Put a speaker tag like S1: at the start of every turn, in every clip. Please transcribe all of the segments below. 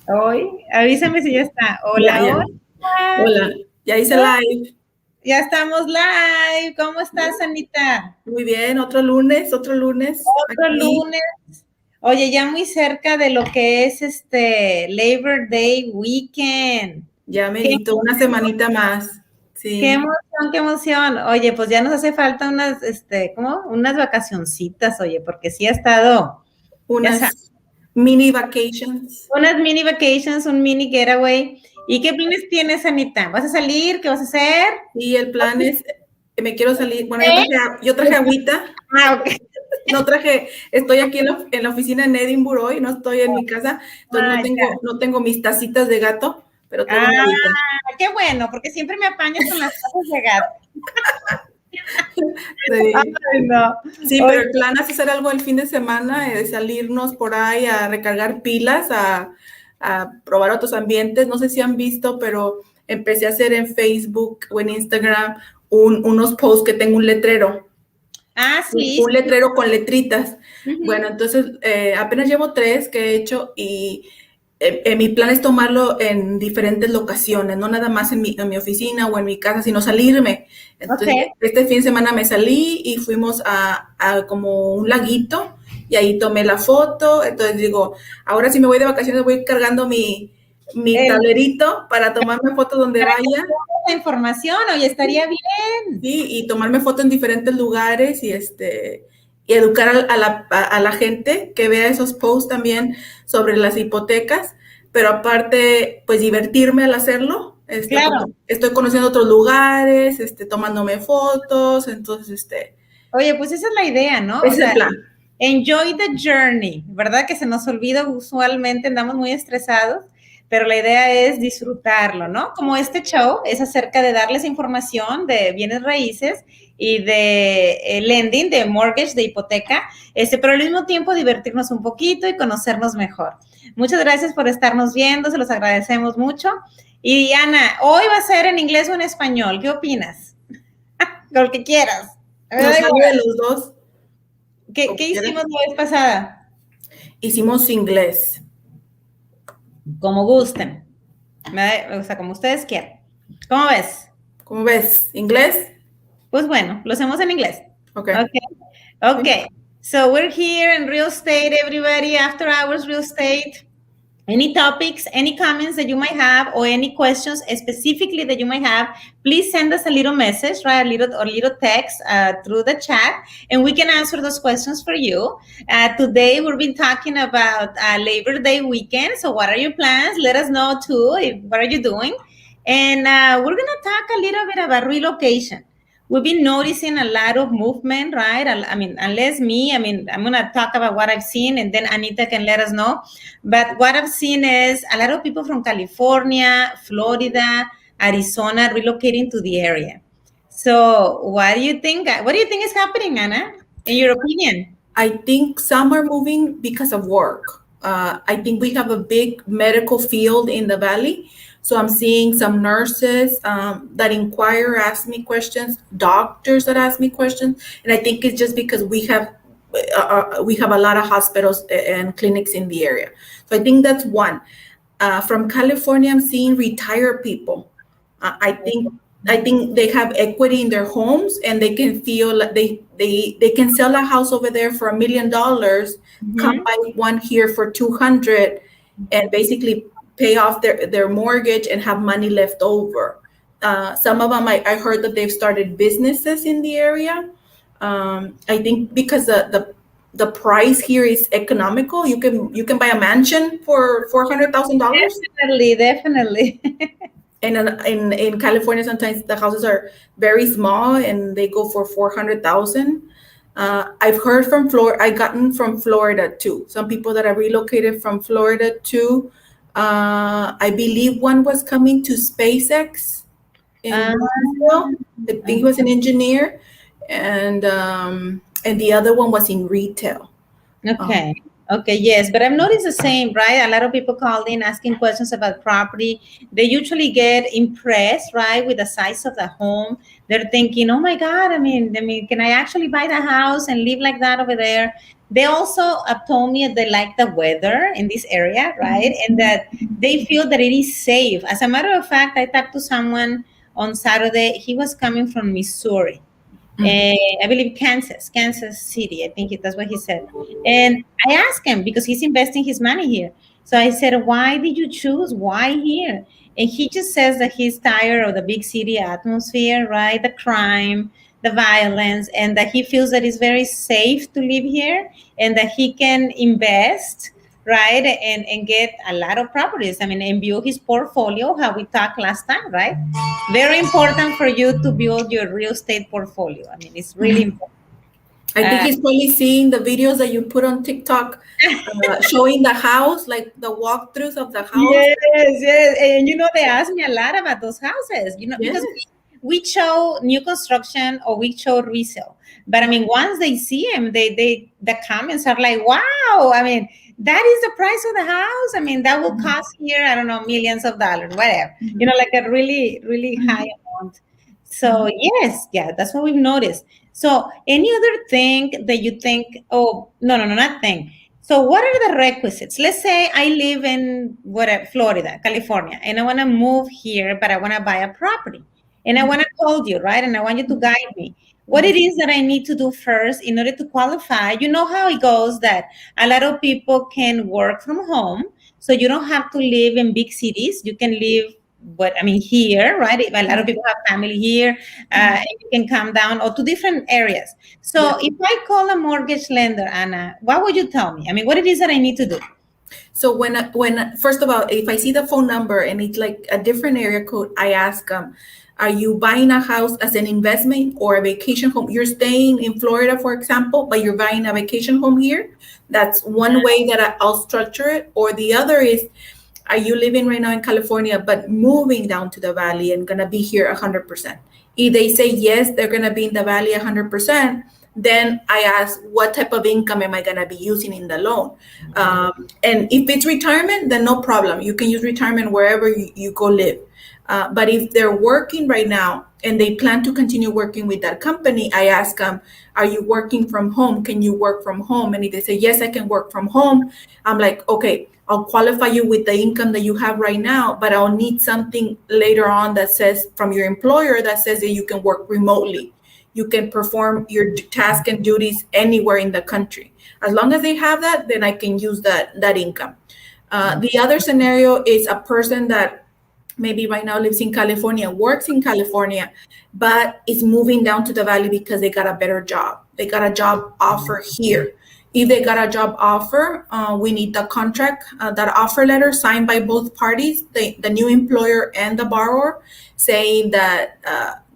S1: Hoy, avísame si ya está.
S2: Ya,
S1: Hola,
S2: ya.
S1: hola.
S2: Hola, ya hice
S1: Oh,
S2: live.
S1: ya estamos live. ¿Cómo estás, Anita?
S2: Muy bien, otro lunes, otro lunes.
S1: Otro
S2: Aquí
S1: lunes. Oye, ya muy cerca de lo que es este Labor Day Weekend.
S2: ya
S1: Qué,
S2: medito una semanita más.
S1: qué
S2: Sí,
S1: emoción, qué emoción. Oye, pues ya nos hace falta unas, ¿cómo? Unas vacacioncitas, oye, porque sí ha estado, ya sabes,
S2: unas mini vacations.
S1: unas mini vacations, un mini getaway. ¿Y qué planes tienes, Anita? ¿Vas a salir? ¿Qué vas a hacer?
S2: Y el plan es, me quiero salir. Bueno,
S1: ¿Eh?
S2: yo traje agüita.
S1: Ah, ok.
S2: No traje, estoy aquí en la oficina en Edinburgh hoy, no estoy en mi casa, entonces
S1: Ah, ya.
S2: no tengo mis tacitas de gato, pero traigo
S1: Ah,
S2: mi agüita.
S1: qué bueno, porque siempre me apañas con las cosas de gato.
S2: Sí.
S1: Ay, no.
S2: Sí, pero
S1: Oye,
S2: el plan es hacer algo el fin de semana, salirnos por ahí a recargar pilas, a probar otros ambientes. No sé si han visto, pero empecé a hacer en Facebook o en Instagram unos posts que tengo un letrero,
S1: sí,
S2: un
S1: sí.
S2: letrero con letritas. Bueno,
S1: Ujú.
S2: entonces apenas llevo 3 que he hecho y mi plan es tomarlo en diferentes locaciones, no nada más en mi oficina o en mi casa, sino salirme.
S1: Ok,
S2: Entonces, este fin de semana me salí y fuimos a como un laguito y ahí tomé la foto. Entonces digo, ahora si me voy de vacaciones voy cargando mi
S1: el,
S2: tablerito para tomarme fotos donde
S1: para que
S2: vaya.
S1: tengas la información, oye, estaría bien.
S2: Sí, y tomarme foto en diferentes lugares y educar a la gente que vea esos posts también sobre las hipotecas, pero aparte, pues divertirme al hacerlo,
S1: Claro.
S2: porque estoy conociendo otros lugares, tomándome fotos, entonces,
S1: Oye, pues esa es la idea, ¿no? O
S2: ese es el
S1: sea,
S2: plan.
S1: enjoy the journey, ¿verdad? Que se nos olvida usualmente, andamos muy estresados, pero la idea es disfrutarlo, ¿no? Como este show es acerca de darles información de bienes raíces y de lending, de mortgage, de hipoteca, pero al mismo tiempo divertirnos un poquito y conocernos mejor. Muchas gracias por estarnos viendo, se los agradecemos mucho. Y Ana, hoy va a ser en inglés o en español, ¿qué opinas? Lo que quieras. A mí me
S2: Nos
S1: da igual.
S2: sale de los dos,
S1: ¿Qué,
S2: como
S1: qué
S2: quieras.
S1: hicimos la vez pasada?
S2: Hicimos inglés.
S1: Como gusten. O sea, como ustedes quieran. ¿Cómo ves?
S2: ¿Cómo ves? ¿Inglés?
S1: Pues bueno, lo hacemos en inglés.
S2: Ok.
S1: Okay.
S2: Sí.
S1: Okay. So we're here in real estate, everybody, after hours real estate. Any topics, any comments that you might have, or any questions specifically that you might have, please send us a little message, right? A little text through the chat, and we can answer those questions for you. Today, we've been talking about Labor Day weekend. So, what are your plans? Let us know too. What are you doing? And we're gonna talk a little bit about relocation. We've been noticing a lot of movement, right? I mean, unless me, I mean, I'm gonna talk about what I've seen, and then Anita can let us know. But what I've seen is a lot of people from California, Florida, Arizona relocating to the area. So, what do you think? What do you think is happening, Anna? In your opinion?
S2: I think some are moving because of work. I think we have a big medical field in the valley. So I'm seeing some nurses that inquire, ask me questions, doctors that ask me questions, and I think it's just because we have a lot of hospitals and clinics in the area. So I think that's one. From California, I'm seeing retired people. I think they have equity in their homes and they can feel like they can sell a house over there for $1 million, come
S1: Mm-hmm.
S2: buy one here for 200, and basically pay off their mortgage and have money left over. Some of them, I heard that they've started businesses in the area. I think because the price here is economical. You can buy a mansion for $400,000.
S1: Definitely, definitely.
S2: And in California, sometimes the houses are very small and they go for 400,000. I've heard from Florida. I gotten from Florida too. Some people that are relocated from Florida too. I believe one was coming to SpaceX in
S1: Ah,
S2: Gainesville. I think he was an engineer, and the other one was in retail. Um,
S1: okay. Okay, yes, but I've noticed the same, right? A lot of people called in asking questions about property. They usually get impressed, right, with the size of the home. They're thinking, "Oh my God, I mean, can I actually buy the house and live like that over there?" They also have told me they like the weather in this area, right? And that they feel that it is safe. As a matter of fact, I talked to someone on Saturday. He was coming from Missouri. I believe Kansas City. I think that's what he said. And I asked him because he's investing his money here. So I said, "Why did you choose? Why here?" And he just says that he's tired of the big city atmosphere, right? The crime, the violence, and that he feels that it's very safe to live here and that he can invest, right? And get a lot of properties. I mean, and build his portfolio, how we talked last time, right? Very important for you to build your real estate portfolio. I mean, it's really important.
S2: I think he's probably seeing the videos that you put on TikTok showing the house, like the walkthroughs of the house.
S1: Yes. And they ask me a lot about those houses, because we show new construction or we show resale. But I mean, once they see them, the comments are like, wow, I mean, that is the price of the house. I mean, that will cost here, I don't know, millions of dollars, whatever, like a really, really high amount. So yes, yeah, that's what we've noticed. So any other thing that you think, oh, no, not thing. So what are the requisites? Let's say I live in Florida, California, and I want to move here, but I want to buy a property. And I want to call you, right? And I want you to guide me. What it is that I need to do first in order to qualify. You know how it goes that a lot of people can work from home. So you don't have to live in big cities. You can live here, right? A lot of people have family here, and you can come down or to different areas. So if I call a mortgage lender, Ana, what would you tell me? I mean, what it is that I need to do?
S2: So when first of all, if I see the phone number and it's like a different area code, I ask them, are you buying a house as an investment or a vacation home? You're staying in Florida, for example, but you're buying a vacation home here. That's one way that I'll structure it. Or the other is, are you living right now in California, but moving down to the Valley and going to be here 100%? If they say yes, they're going to be in the Valley 100%, then I ask, what type of income am I going to be using in the loan? And if it's retirement, then no problem. You can use retirement wherever you go live. But if they're working right now and they plan to continue working with that company, I ask them, are you working from home? Can you work from home? And if they say, yes, I can work from home, I'm like, okay, I'll qualify you with the income that you have right now, but I'll need something later on that says from your employer that says that you can work remotely. You can perform your task and duties anywhere in the country. As long as they have that, then I can use that income. The other scenario is a person that maybe right now lives in California, works in California, but is moving down to the Valley because they got a better job. They got a job offer here. If they got a job offer, we need the contract, that offer letter signed by both parties, the new employer and the borrower, saying that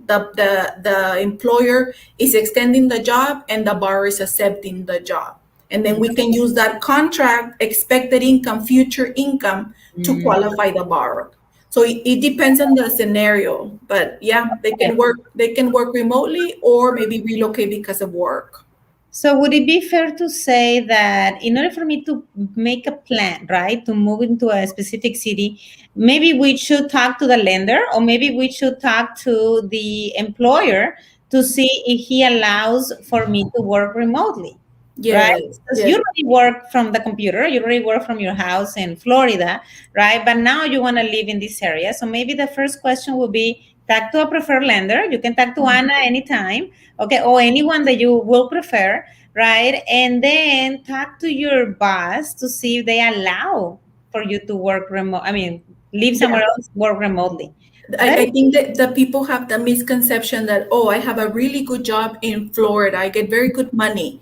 S2: the employer is extending the job and the borrower is accepting the job. And then we can use that contract, expected income, future income to qualify the borrower. So it depends on the scenario, but yeah, they can work remotely or maybe relocate because of work.
S1: So would it be fair to say that in order for me to make a plan, right, to move into a specific city, maybe we should talk to the lender or maybe we should talk to the employer to see if he allows for me to work remotely?
S2: Yes,
S1: right? Because you already work from the computer, you already work from your house in Florida, right? But now you want to live in this area. So maybe the first question will be talk to a preferred lender. You can talk to Ana anytime, okay, or anyone that you will prefer, right? And then talk to your boss to see if they allow for you to work remote. I mean, live somewhere else, work remotely.
S2: I think that the people have the misconception that, oh, I have a really good job in Florida. I get very good money.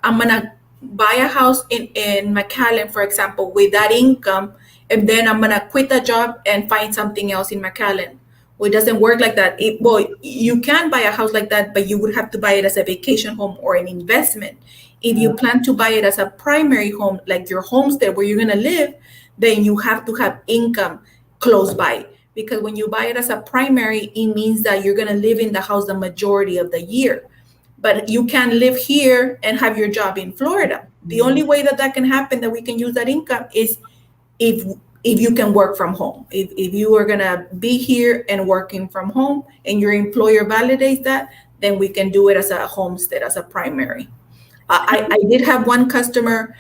S2: I'm going to buy a house in McAllen, for example, with that income, and then I'm going to quit the job and find something else in McAllen. Well, it doesn't work like that. You can buy a house like that, but you would have to buy it as a vacation home or an investment. If you plan to buy it as a primary home, like your homestead where you're going to live, then you have to have income close by. Because when you buy it as a primary, it means that you're going to live in the house the majority of the year. But you can live here and have your job in Florida. The only way that can happen, that we can use that income, is if you can work from home. If you are going to be here and working from home and your employer validates that, then we can do it as a homestead, as a primary. I did have one customer,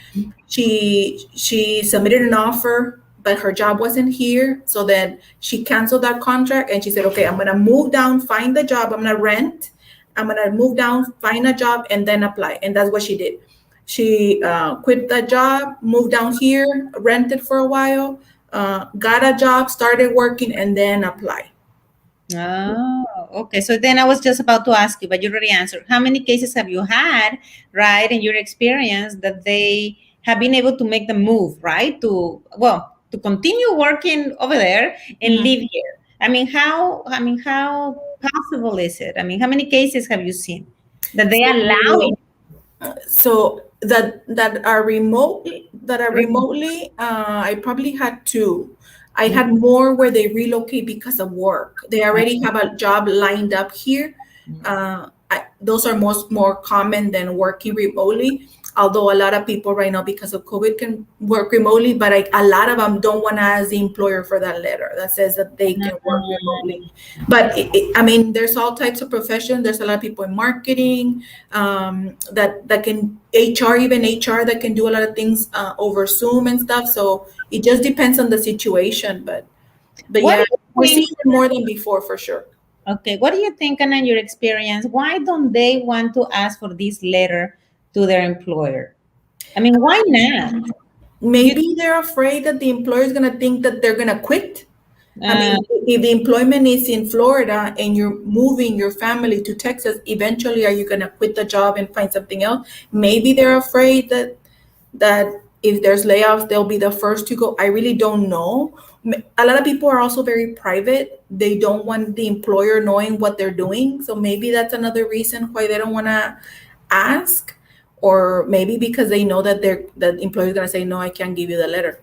S2: she submitted an offer but her job wasn't here. So then she canceled that contract and she said, okay, I'm going to move down, find the job. I'm going to rent. I'm going to move down, find a job, and then apply. And that's what she did. She quit the job, moved down here, rented for a while, got a job, started working, and then apply.
S1: Oh, okay. So then I was just about to ask you, but you already answered. How many cases have you had, right, in your experience that they have been able to make the move, right, to continue working over there and
S2: Mhm.
S1: live here? How possible is it? I mean, how many cases have you seen that they allow
S2: So,
S1: it?
S2: so that are remotely, I probably had two. I had more where they relocate because of work. They already have a job lined up here. Those are more common than working remotely. Although a lot of people right now, because of COVID, can work remotely, but a lot of them don't want to ask the employer for that letter that says that they can work remotely. But I mean, there's all types of professions. There's a lot of people in marketing, that can even HR that can do a lot of things over Zoom and stuff. So it just depends on the situation. But
S1: What
S2: yeah,
S1: do
S2: we're
S1: you
S2: seeing
S1: think?
S2: it more than before for sure.
S1: Okay, what do you think, Anna, in your experience? Why don't they want to ask for this letter to their employer? I mean, why not? You,
S2: Maybe they're afraid that the employer is going to think that they're going to quit. I
S1: uh,
S2: mean, if the employment is in Florida and you're moving your family to Texas, eventually are you going to quit the job and find something else? Maybe they're afraid that if there's layoffs, they'll be the first to go. I really don't know. A lot of people are also very private. They don't want the employer knowing what they're doing. So maybe that's another reason why they don't want to ask, or maybe because they know that the employer is going to say, no, I can't give you the letter.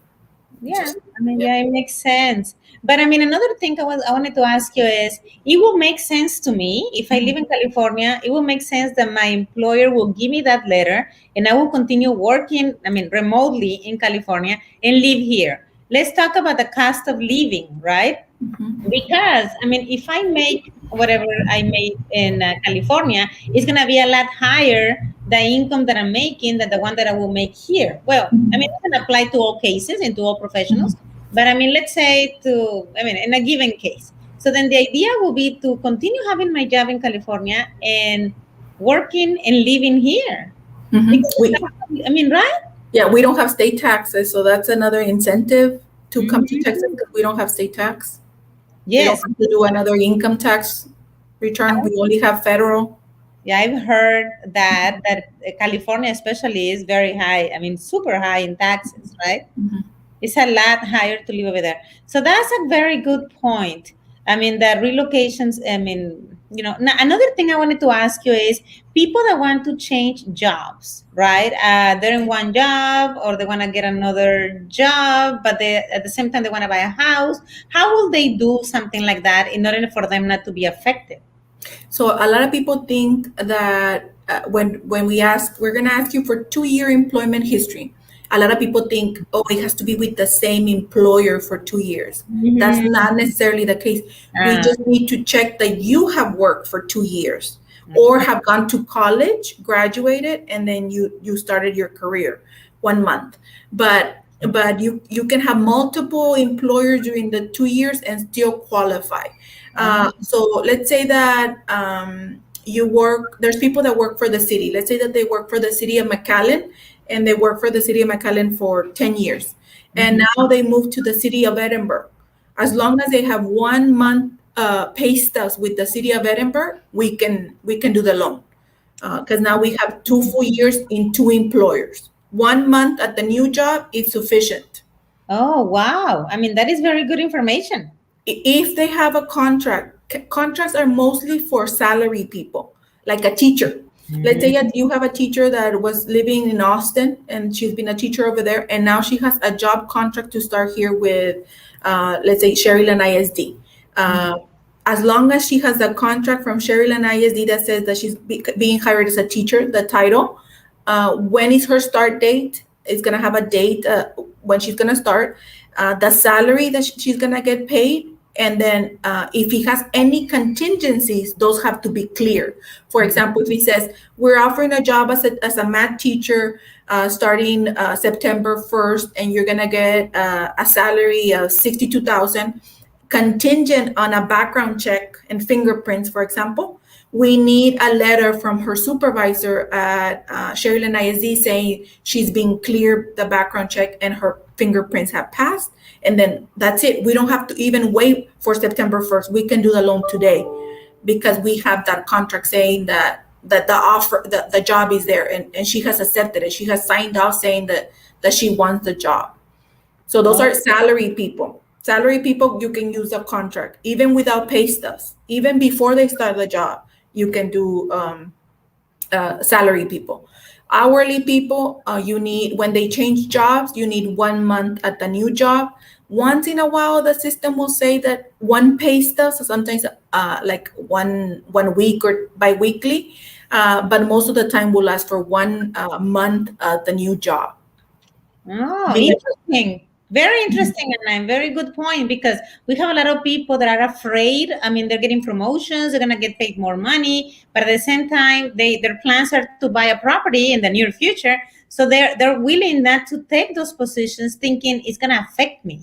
S1: yeah,
S2: Just,
S1: I mean,
S2: yeah.
S1: yeah, it makes sense. But I mean, another thing I wanted to ask you is, it will make sense to me if I live in California. It will make sense that my employer will give me that letter, and I will continue working. I mean, remotely in California and live here. Let's talk about the cost of living, right?
S2: Mhm.
S1: Because I mean, if I make whatever I made in California, it's gonna be a lot higher the income that I'm making than the one that I will make here. Well, I mean, it can apply to all cases and to all professionals, but I mean, let's say in a given case. So then the idea will be to continue having my job in California and working and living here.
S2: Mhm.
S1: Because I mean, right?
S2: Yeah, we don't have state taxes, so that's another incentive to come to Texas
S1: Mhm.
S2: because we don't have state tax. We don't
S1: Yes.
S2: have to do another income tax return. We only have federal.
S1: Yeah, I've heard that California especially is very high. I mean, super high in taxes, right?
S2: Mhm.
S1: It's a lot higher to live over there. So that's a very good point. I mean, the relocations, I mean, now another thing I wanted to ask you is people that want to change jobs, right? They're in one job or they want to get another job, but at the same time they want to buy a house. How will they do something like that in order for them not to be affected?
S2: So a lot of people think that when we ask, we're going to ask you for 2 year employment history. A lot of people think, oh, it has to be with the same employer for 2 years. That's
S1: Mhm.
S2: not necessarily the case. We
S1: Ah,
S2: just need to check that you have worked for 2 years or have gone to college, graduated, and then you started your career 1 month. But you can have multiple employers during the 2 years and still qualify.
S1: ah,
S2: So let's say that there's people that work for the city. Let's say that they work for the city of McAllen and they work for the city of McAllen for 10 years. And
S1: mhm.
S2: now they move to the city of Edinburgh. As long as they have 1 month pay stubs with the city of Edinburgh, we can do the loan. Because now we have 2 full years in two employers. 1 month at the new job is sufficient.
S1: Oh, wow. I mean, that is very good information.
S2: If they have a contracts are mostly for salary people, like a teacher. Let's say that you have a teacher that was living in Austin and she's been a teacher over there, and now she has a job contract to start here with, let's say, Sherryland ISD. Uh, as long as she has a contract from Sherryland ISD that says that she's being hired as a teacher, the title, when is her start date? It's gonna have a date when she's gonna start, the salary that she's gonna get paid, And then if he has any contingencies, those have to be clear. For example, if he says, we're offering a job as a math teacher starting September 1st, and you're going to get a salary of 62,000, contingent on a background check and fingerprints, for example, we need a letter from her supervisor at Sherryland ISD saying she's been cleared the background check and her fingerprints have passed. And then that's it. We don't have to even wait for September 1st. We can do the loan today because we have that contract saying that the offer, the job is there, and she has accepted it. She has signed off saying that she wants the job. So those are salary people. Salary people, you can use a contract, even without pay stubs. Even before they start the job, you can do salary people. Hourly people, you need, when they change jobs, you need 1 month at the new job. Once in a while, the system will say that one pay stub, so sometimes like one week or bi-weekly, but most of the time will last for 1 month at the new job.
S1: Oh, interesting. Very interesting, and a very good point, because we have a lot of people that are afraid. I mean, they're getting promotions, they're gonna get paid more money, but at the same time, their plans are to buy a property in the near future. So they're willing not to take those positions, thinking it's gonna affect me.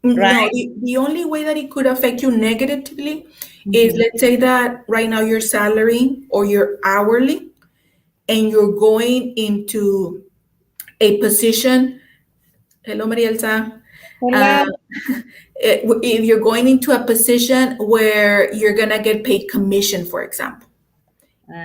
S1: Right?
S2: No, the only way that it could affect you negatively is, let's say that right now you're salary or you're hourly, and you're going into a position. Hello, Maria Elsa.
S1: Hello.
S2: If you're going into a position where you're gonna get paid commission, for example,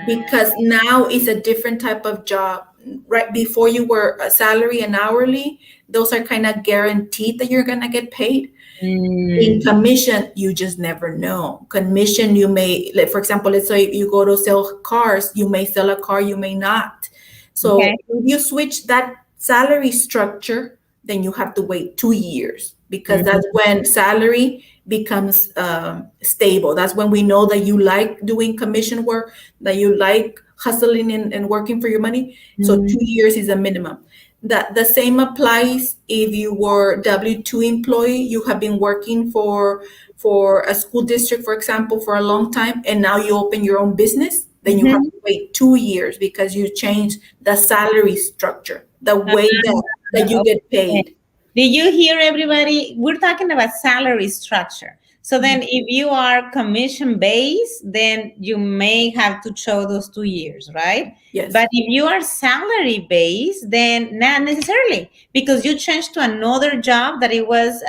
S2: because now it's a different type of job. Right before, you were a salary and hourly; those are kind of guaranteed that you're gonna get paid. In commission, you just never know. Commission, you may, like, for example, let's say you go to sell cars, you may sell a car, you may not. So if you switch that salary structure, then you have to wait 2 years, because that's when salary becomes stable. That's when we know that you like doing commission work, that you like hustling and working for your money. So 2 years is a minimum. The same applies if you were W-2 employee, you have been working for a school district, for example, for a long time, and now you open your own business, then you have to wait 2 years because you change the salary structure, the way that you get paid.
S1: Did you hear, everybody? We're talking about salary structure. So then if you are commission based, then you may have to show those 2 years, right?
S2: Yes.
S1: But if you are salary based, then not necessarily, because you changed to another job that it was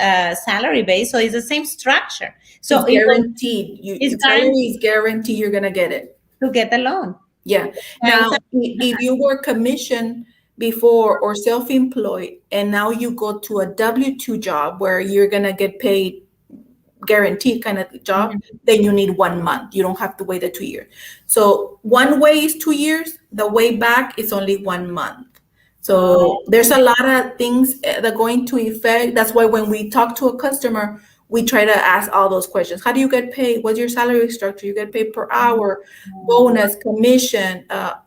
S1: salary based. So it's the same structure. So
S2: it's guaranteed. Salary is guaranteed you're going to get it.
S1: To get the loan.
S2: Yeah. Now, if you were commission before or self-employed, and now you go to a W-2 job where you're going to get paid guaranteed kind of job, then you need 1 month. You don't have to wait the 2 years. So one way is 2 years. The way back is only 1 month. So there's a lot of things that go into effect. That's why when we talk to a customer, we try to ask all those questions. How do you get paid? What's your salary structure? You get paid per hour, bonus, commission,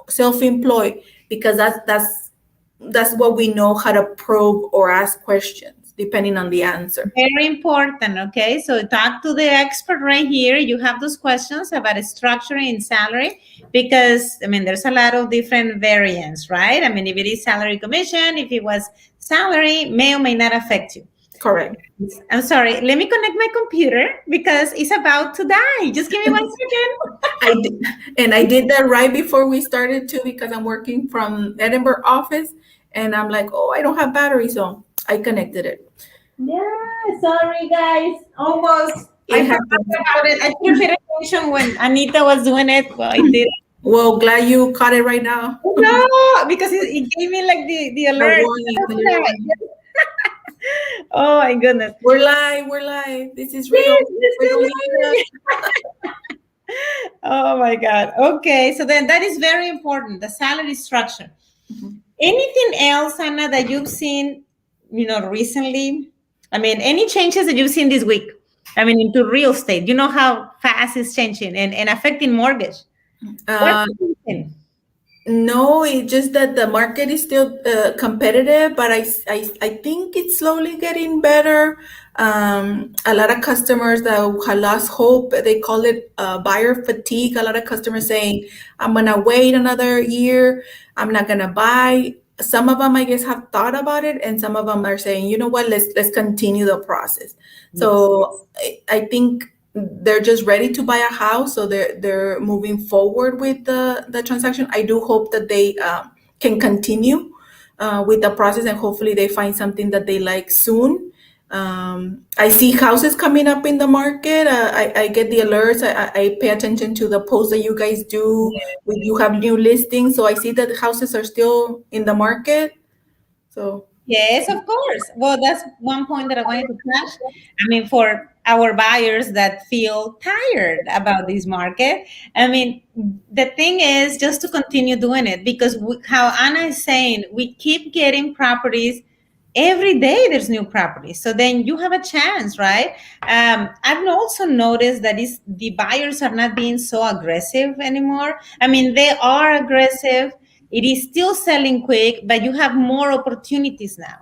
S2: self-employed, because that's what we know how to probe or ask questions depending on the answer.
S1: Very important. Okay, so talk to the expert right here. You have those questions about structuring in salary, because I mean there's a lot of different variants, right? I mean, if it is salary commission, if it was salary, may or may not affect you.
S2: Correct.
S1: I'm sorry. Let me connect my computer because it's about to die. Just give me 1 second.
S2: I did that right before we started too, because I'm working from Edinburgh office, and I'm like, oh, I don't have battery, so I connected it.
S1: Yeah, sorry guys. Almost. I forgot about it. I didn't pay attention when Anita was doing it. Well, I did.
S2: Well, glad you caught it right now.
S1: No, because it gave me like the alert. Oh my goodness.
S2: We're live. This is real.
S1: Oh my God. Okay, so then that is very important, the salary structure. Anything else, Ana, that you've seen, recently? I mean, any changes that you've seen this week? I mean, into real estate, you know how fast it's changing and affecting mortgage.
S2: No, it's just that the market is still competitive, but I think it's slowly getting better. A lot of customers that have lost hope, they call it buyer fatigue. A lot of customers saying, I'm going to wait another year. I'm not going to buy. Some of them, I guess, have thought about it, and some of them are saying, you know what, let's continue the process. So I think they're just ready to buy a house, so they're moving forward with the transaction. I do hope that they can continue with the process, and hopefully they find something that they like soon. I see houses coming up in the market. I get the alerts. I pay attention to the posts that you guys do. When you have new listings, so I see that houses are still in the market. So
S1: Yes, of course. Well, that's one point that I wanted to touch. I mean, for our buyers that feel tired about this market, I mean, the thing is just to continue doing it because how Anna is saying, we keep getting properties every day. There's new properties, so then you have a chance, right? I've also noticed that the buyers are not being so aggressive anymore. I mean, they are aggressive. It is still selling quick, but you have more opportunities now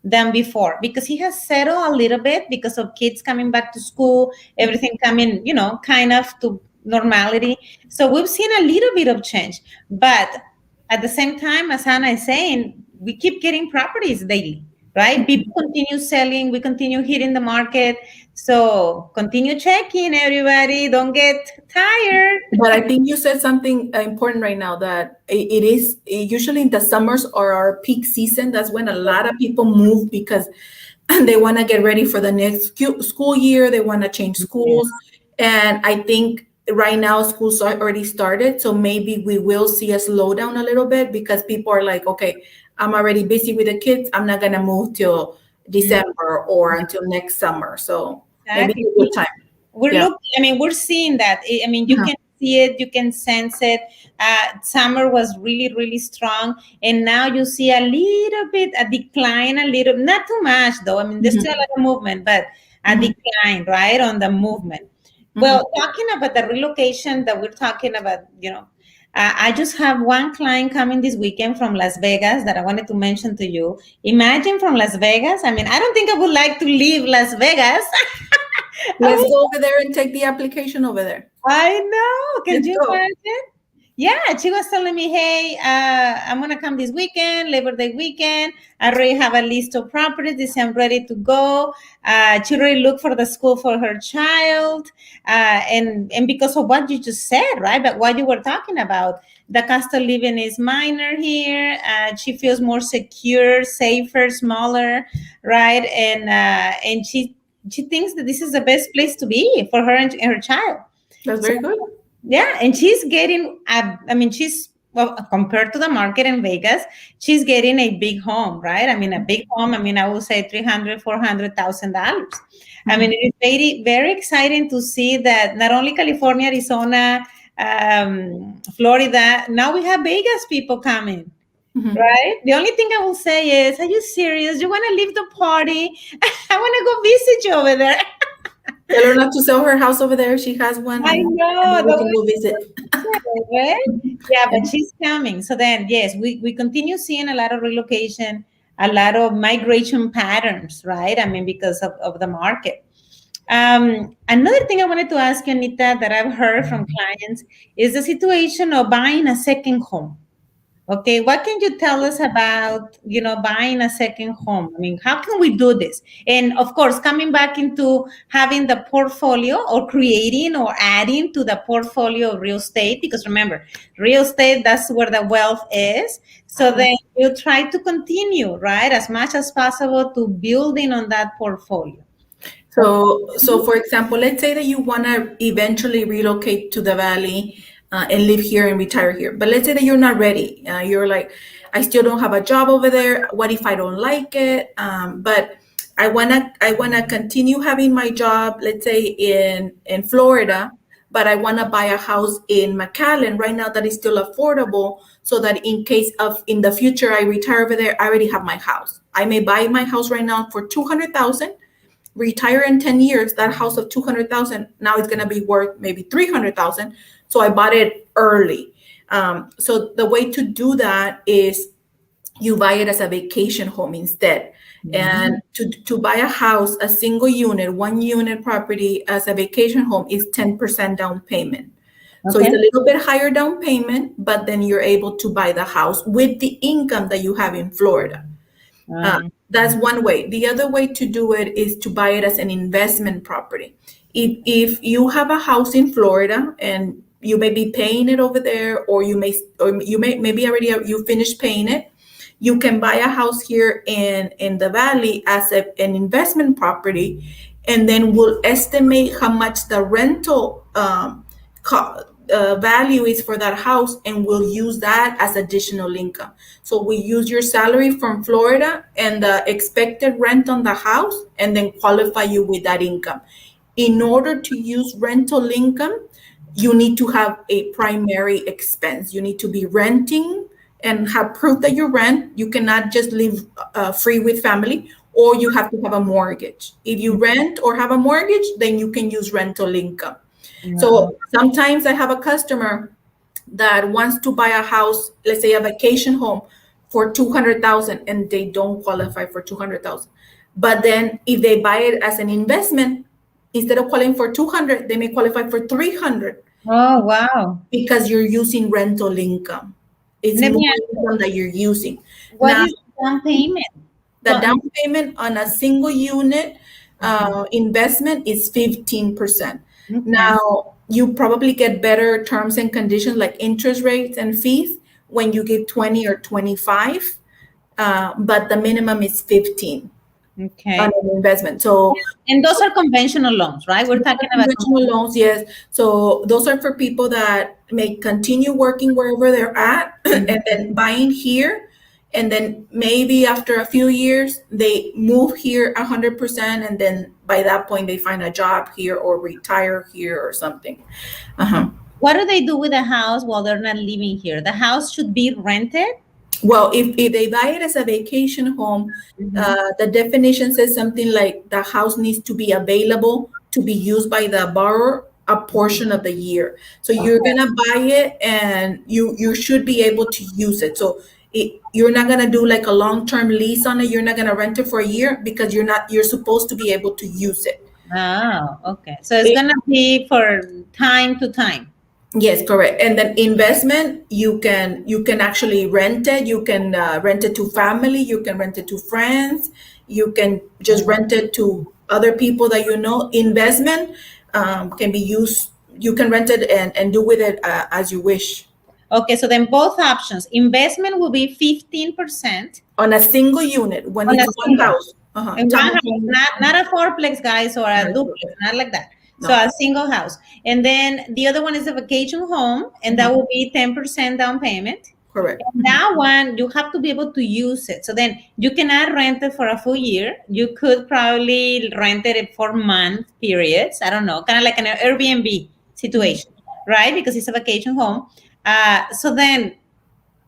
S1: than before because he has settled a little bit because of kids coming back to school, everything coming, kind of to normality. So we've seen a little bit of change. But at the same time, as Hannah is saying, we keep getting properties daily, right? People continue selling, we continue hitting the market. So continue checking, everybody. Don't get tired.
S2: but I think you said something important right now, that it is usually in the summers or our peak season. That's when a lot of people move because they want to get ready for the next school year. They want to change schools. And I think right now schools are already started. So maybe we will see a slowdown a little bit because people are like, okay, I'm already busy with the kids. I'm not going to move till December or until next summer. So maybe
S1: Exactly.
S2: it's a good time.
S1: We're
S2: Yeah.
S1: looking, I mean, we're seeing that. I mean, you can see it, you can sense it. Summer was really, really strong. And now you see a little bit, a decline, not too much though. I mean, there's still a lot of movement, but a decline, right, on the movement. Well, talking about the relocation that we're talking about, I just have one client coming this weekend from Las Vegas that I wanted to mention to you. Imagine from Las Vegas. I mean, I don't think I would like to leave Las Vegas.
S2: Let's go over there and take the application over there.
S1: I know. Can
S2: Let's
S1: you
S2: go.
S1: imagine? Yeah, she was telling me, hey, I'm going to come this weekend, Labor Day weekend. I already have a list of properties. I'm ready to go. She already looked for the school for her child. And because of what you just said, right? But what you were talking about, the cost of living is minor here. She feels more secure, safer, smaller, right? And she thinks that this is the best place to be for her and her child.
S2: That's very good.
S1: Yeah, and she's getting, well, compared to the market in Vegas, she's getting a big home, right? I mean, a big home, I would say $300,000, $400,000. I mean, it is very, very exciting to see that not only California, Arizona, Florida, now we have Vegas people coming, right? The only thing I will say is, are you serious? You want to leave the party? I want to go visit you over there.
S2: Tell her not to sell her house over there. She has one.
S1: I know.
S2: And we can go visit.
S1: Right? Yeah, but she's coming. So then, yes, we continue seeing a lot of relocation, a lot of migration patterns, right? I mean, because of the market. Another thing I wanted to ask you, Anita, that I've heard from clients is the situation of buying a second home. Okay, what can you tell us about, buying a second home? I mean, how can we do this? And of course, coming back into having the portfolio or creating or adding to the portfolio of real estate, because remember, real estate, that's where the wealth is. So then you try to continue, right, as much as possible to building on that portfolio.
S2: So for example, let's say that you want to eventually relocate to the Valley and live here and retire here. But let's say that you're not ready. You're like, I still don't have a job over there. What if I don't like it? But I wanna continue having my job, let's say in Florida, but I wanna buy a house in McAllen right now that is still affordable, so that in case of in the future I retire over there, I already have my house. I may buy my house right now for $200,000. Retire in 10 years, that house of 200,000 now is going to be worth maybe 300,000. So I bought it early. So the way to do that is you buy it as a vacation home instead. And to buy a house, a single unit, 1 unit property as a vacation home is 10% down payment. So it's a
S1: Okay.
S2: little bit higher down payment, but then you're able to buy the house with the income that you have in Florida. That's one way. The other way to do it is to buy it as an investment property. If you have a house in Florida and you may be paying it over there, or you may maybe already you finished paying it, you can buy a house here in the valley as an investment property, and then we'll estimate how much the rental value is for that house, and we'll use that as additional income. So we use your salary from Florida and the expected rent on the house, and then qualify you with that income. In order to use rental income, you need to have a primary expense. You need to be renting and have proof that you rent. You cannot just live free with family, or you have to have a mortgage. If you rent or have a mortgage, then you can use rental income. So sometimes I have a customer that wants to buy a house, let's say a vacation home, for 200,000, and they don't qualify for 200,000. But then if they buy it as an investment, instead of qualifying for 200, they may qualify for 300.
S1: Oh, wow.
S2: Because you're using rental income. It's
S1: Let me
S2: more
S1: ask
S2: income that you're using.
S1: What
S2: Now,
S1: is the down payment?
S2: the down payment on a single unit investment is 15%.
S1: Okay.
S2: Now, you probably get better terms and conditions like interest rates and fees when you give 20 or 25, but the minimum is 15
S1: Okay.
S2: on an investment. So,
S1: And those are conventional loans, right? We're talking about
S2: conventional loans, yes. So those are for people that may continue working wherever they're at and then buying here. And then maybe after a few years, they move here 100%. And then by that point, they find a job here or retire here or something.
S1: What do they do with the house while they're not living here? The house should be rented?
S2: Well, if they buy it as a vacation home, the definition says something like the house needs to be available to be used by the borrower a portion of the year. So you're gonna buy it, and you should be able to use it. So you're not gonna do like a long-term lease on it. You're not gonna rent it for a year, because you're supposed to be able to use it.
S1: Oh, okay. So it's gonna be for time to time.
S2: Yes, correct. And then investment, you can actually rent it. You can rent it to family. You can rent it to friends. You can just rent it to other people that you know. Investment can be used. You can rent it and do with it as you wish.
S1: Okay, so then both options. Investment will be 15%
S2: on a single unit when
S1: on
S2: it's
S1: a
S2: one
S1: single
S2: house.
S1: And one house, not a fourplex, guys, or a duplex, not like that.
S2: No.
S1: So a single house. And then the other one is a vacation home, and that will be 10% down payment.
S2: Correct.
S1: And that one, you have to be able to use it. So then you cannot rent it for a full year. You could probably rent it for month periods. I don't know, kind of like an Airbnb situation, right? Because it's a vacation home. So then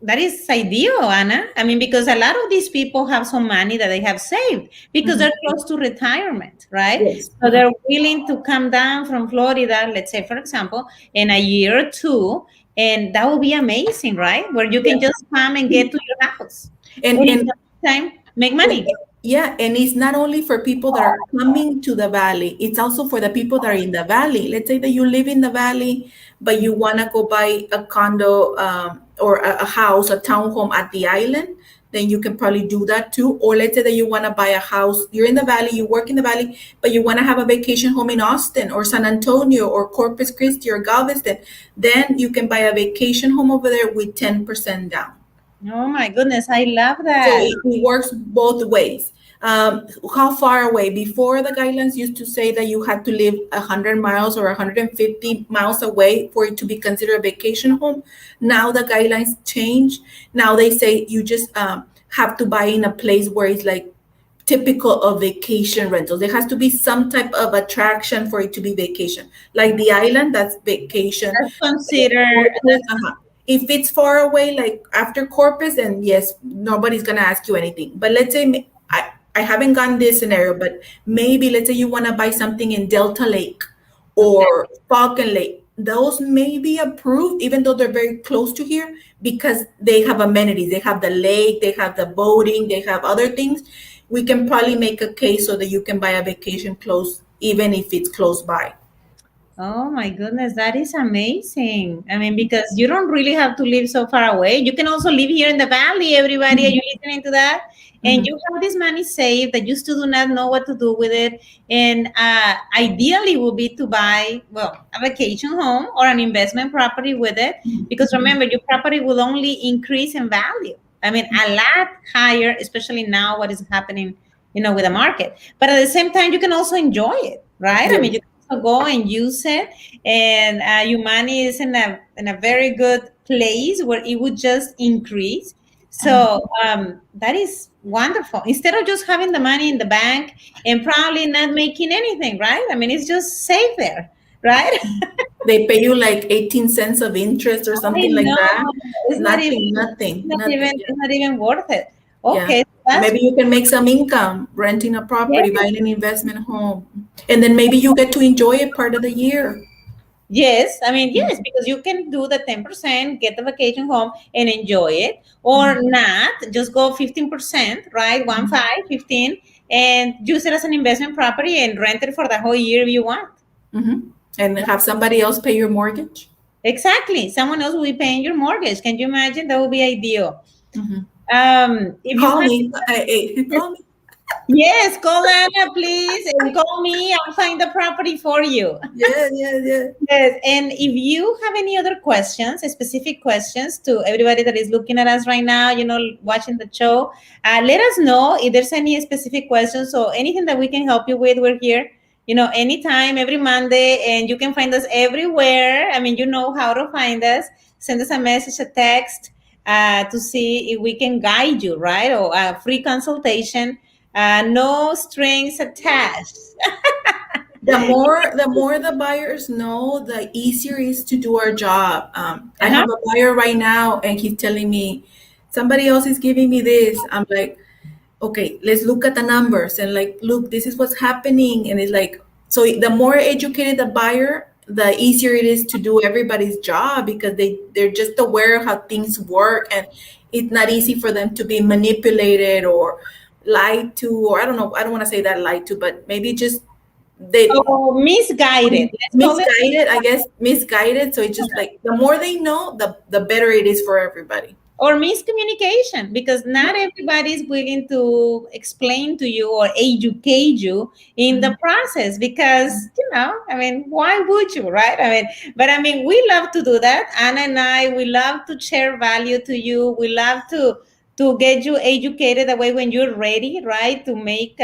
S1: that is ideal, Ana. I mean, because a lot of these people have some money that they have saved because they're close to retirement, right?
S2: Yes.
S1: So they're willing to come down from Florida, let's say, for example, in a year or two, and that will be amazing, right? Where you can just come and get to your house
S2: And
S1: in time, make money.
S2: Yeah, and it's not only for people that are coming to the valley, it's also for the people that are in the valley. Let's say that you live in the valley, but you want to go buy a condo or a house, a townhome at the island, then you can probably do that too. Or let's say that you want to buy a house, you're in the valley, you work in the valley, but you want to have a vacation home in Austin or San Antonio or Corpus Christi or Galveston, then you can buy a vacation home over there with 10% down.
S1: Oh my goodness, I love that.
S2: So it works both ways. How far away? Before, the guidelines used to say that you had to live 100 miles or 150 miles away for it to be considered a vacation home. Now the guidelines change. Now they say you just have to buy in a place where it's like typical of vacation rentals. There has to be some type of attraction for it to be vacation. Like the island, that's vacation.
S1: That's considered.
S2: If it's far away, like after Corpus, then yes, nobody's gonna ask you anything. But let's say I haven't gotten this scenario, but maybe let's say you want to buy something in Delta Lake or Falcon Lake. Those may be approved, even though they're very close to here, because they have amenities. They have the lake, they have the boating, they have other things. we can probably make a case so that you can buy a vacation close, even if it's close by.
S1: Oh my goodness, that is amazing. I mean, because you don't really have to live so far away. You can also live here in the valley, everybody. Are you listening to that? And
S2: Mhm.
S1: you have this money saved that you still do not know what to do with it. And ideally would be to buy, well, a vacation home or an investment property with it. Because remember, your property will only increase in value. I mean, a lot higher, especially now what is happening, with the market. But at the same time, you can also enjoy it, right? I
S2: Yeah.
S1: mean, you go and use it, and your money is in a very good place where it would just increase. So that is wonderful, instead of just having the money in the bank and probably not making anything, right? I mean, it's just safe there, right?
S2: They pay you like 18 cents of interest or
S1: I
S2: something like
S1: know,
S2: that.
S1: it's not even
S2: Nothing,
S1: it's
S2: nothing,
S1: not even
S2: nothing. Yeah.
S1: it's not even worth it.
S2: Yeah.
S1: Okay, that's
S2: Maybe you can make some income renting a property,
S1: yes.
S2: buying an investment home. And then maybe you get to enjoy it part of the year.
S1: Yes, I mean, yes, because you can do the 10%, get the vacation home and enjoy it, or not, just go 15%, right? 15, and use it as an investment property and rent it for the whole year if you want.
S2: Mm-hmm. And have somebody else pay your mortgage.
S1: Exactly. Someone else will be paying your mortgage. Can you imagine? That would be ideal.
S2: Mm-hmm.
S1: If you
S2: Call
S1: have
S2: me. Call me.
S1: Yes, call Anna, please, and call me. I'll find the property for you.
S2: Yeah, yeah, yeah.
S1: Yes, and if you have any other questions, specific questions to everybody that is looking at us right now, watching the show, let us know if there's any specific questions or anything that we can help you with. We're here, anytime, every Monday, and you can find us everywhere. I mean, you know how to find us. Send us a message, a text, to see if we can guide you, right? Or a free consultation, no strings attached.
S2: The more the buyers know, the easier it is to do our job. I
S1: Uh-huh.
S2: have a buyer right now, and he's telling me somebody else is giving me this. I'm like, okay, let's look at the numbers and like, look, this is what's happening. And it's like, so the more educated the buyer, the easier it is to do everybody's job because they're just aware of how things work, and it's not easy for them to be manipulated or lied to, or I don't know, I don't want to say that lied to, but maybe just they
S1: Oh, misguided. Let's call it
S2: misguided, I guess, misguided. So it's just like the more they know, the better it is for everybody.
S1: or miscommunication, because not everybody is willing to explain to you or educate you in the
S2: Mhm.
S1: process, because I mean, why would you, right? I mean, but I mean, we love to do that. Anna and I, we love to share value to you. We love to get you educated that way when you're ready, right, to make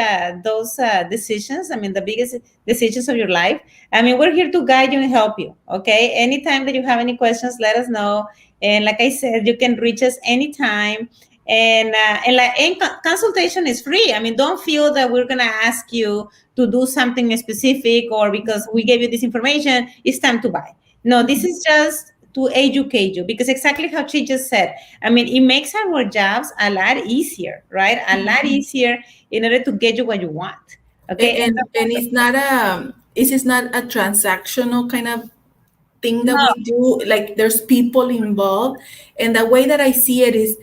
S1: those decisions. I mean, the biggest decisions of your life. I mean, we're here to guide you and help you. Okay, anytime that you have any questions, let us know. And like I said, you can reach us anytime. And consultation is free. I mean, don't feel that we're gonna ask you to do something specific, or because we gave you this information, it's time to buy. No, this is just to educate you, because exactly how she just said. I mean, it makes our jobs a lot easier, right? A lot easier in order to get you what you want.
S2: And,
S1: Okay. And
S2: and it's not a transactional kind of thing that
S1: no,
S2: we do. Like there's people involved, and the way that I see it is,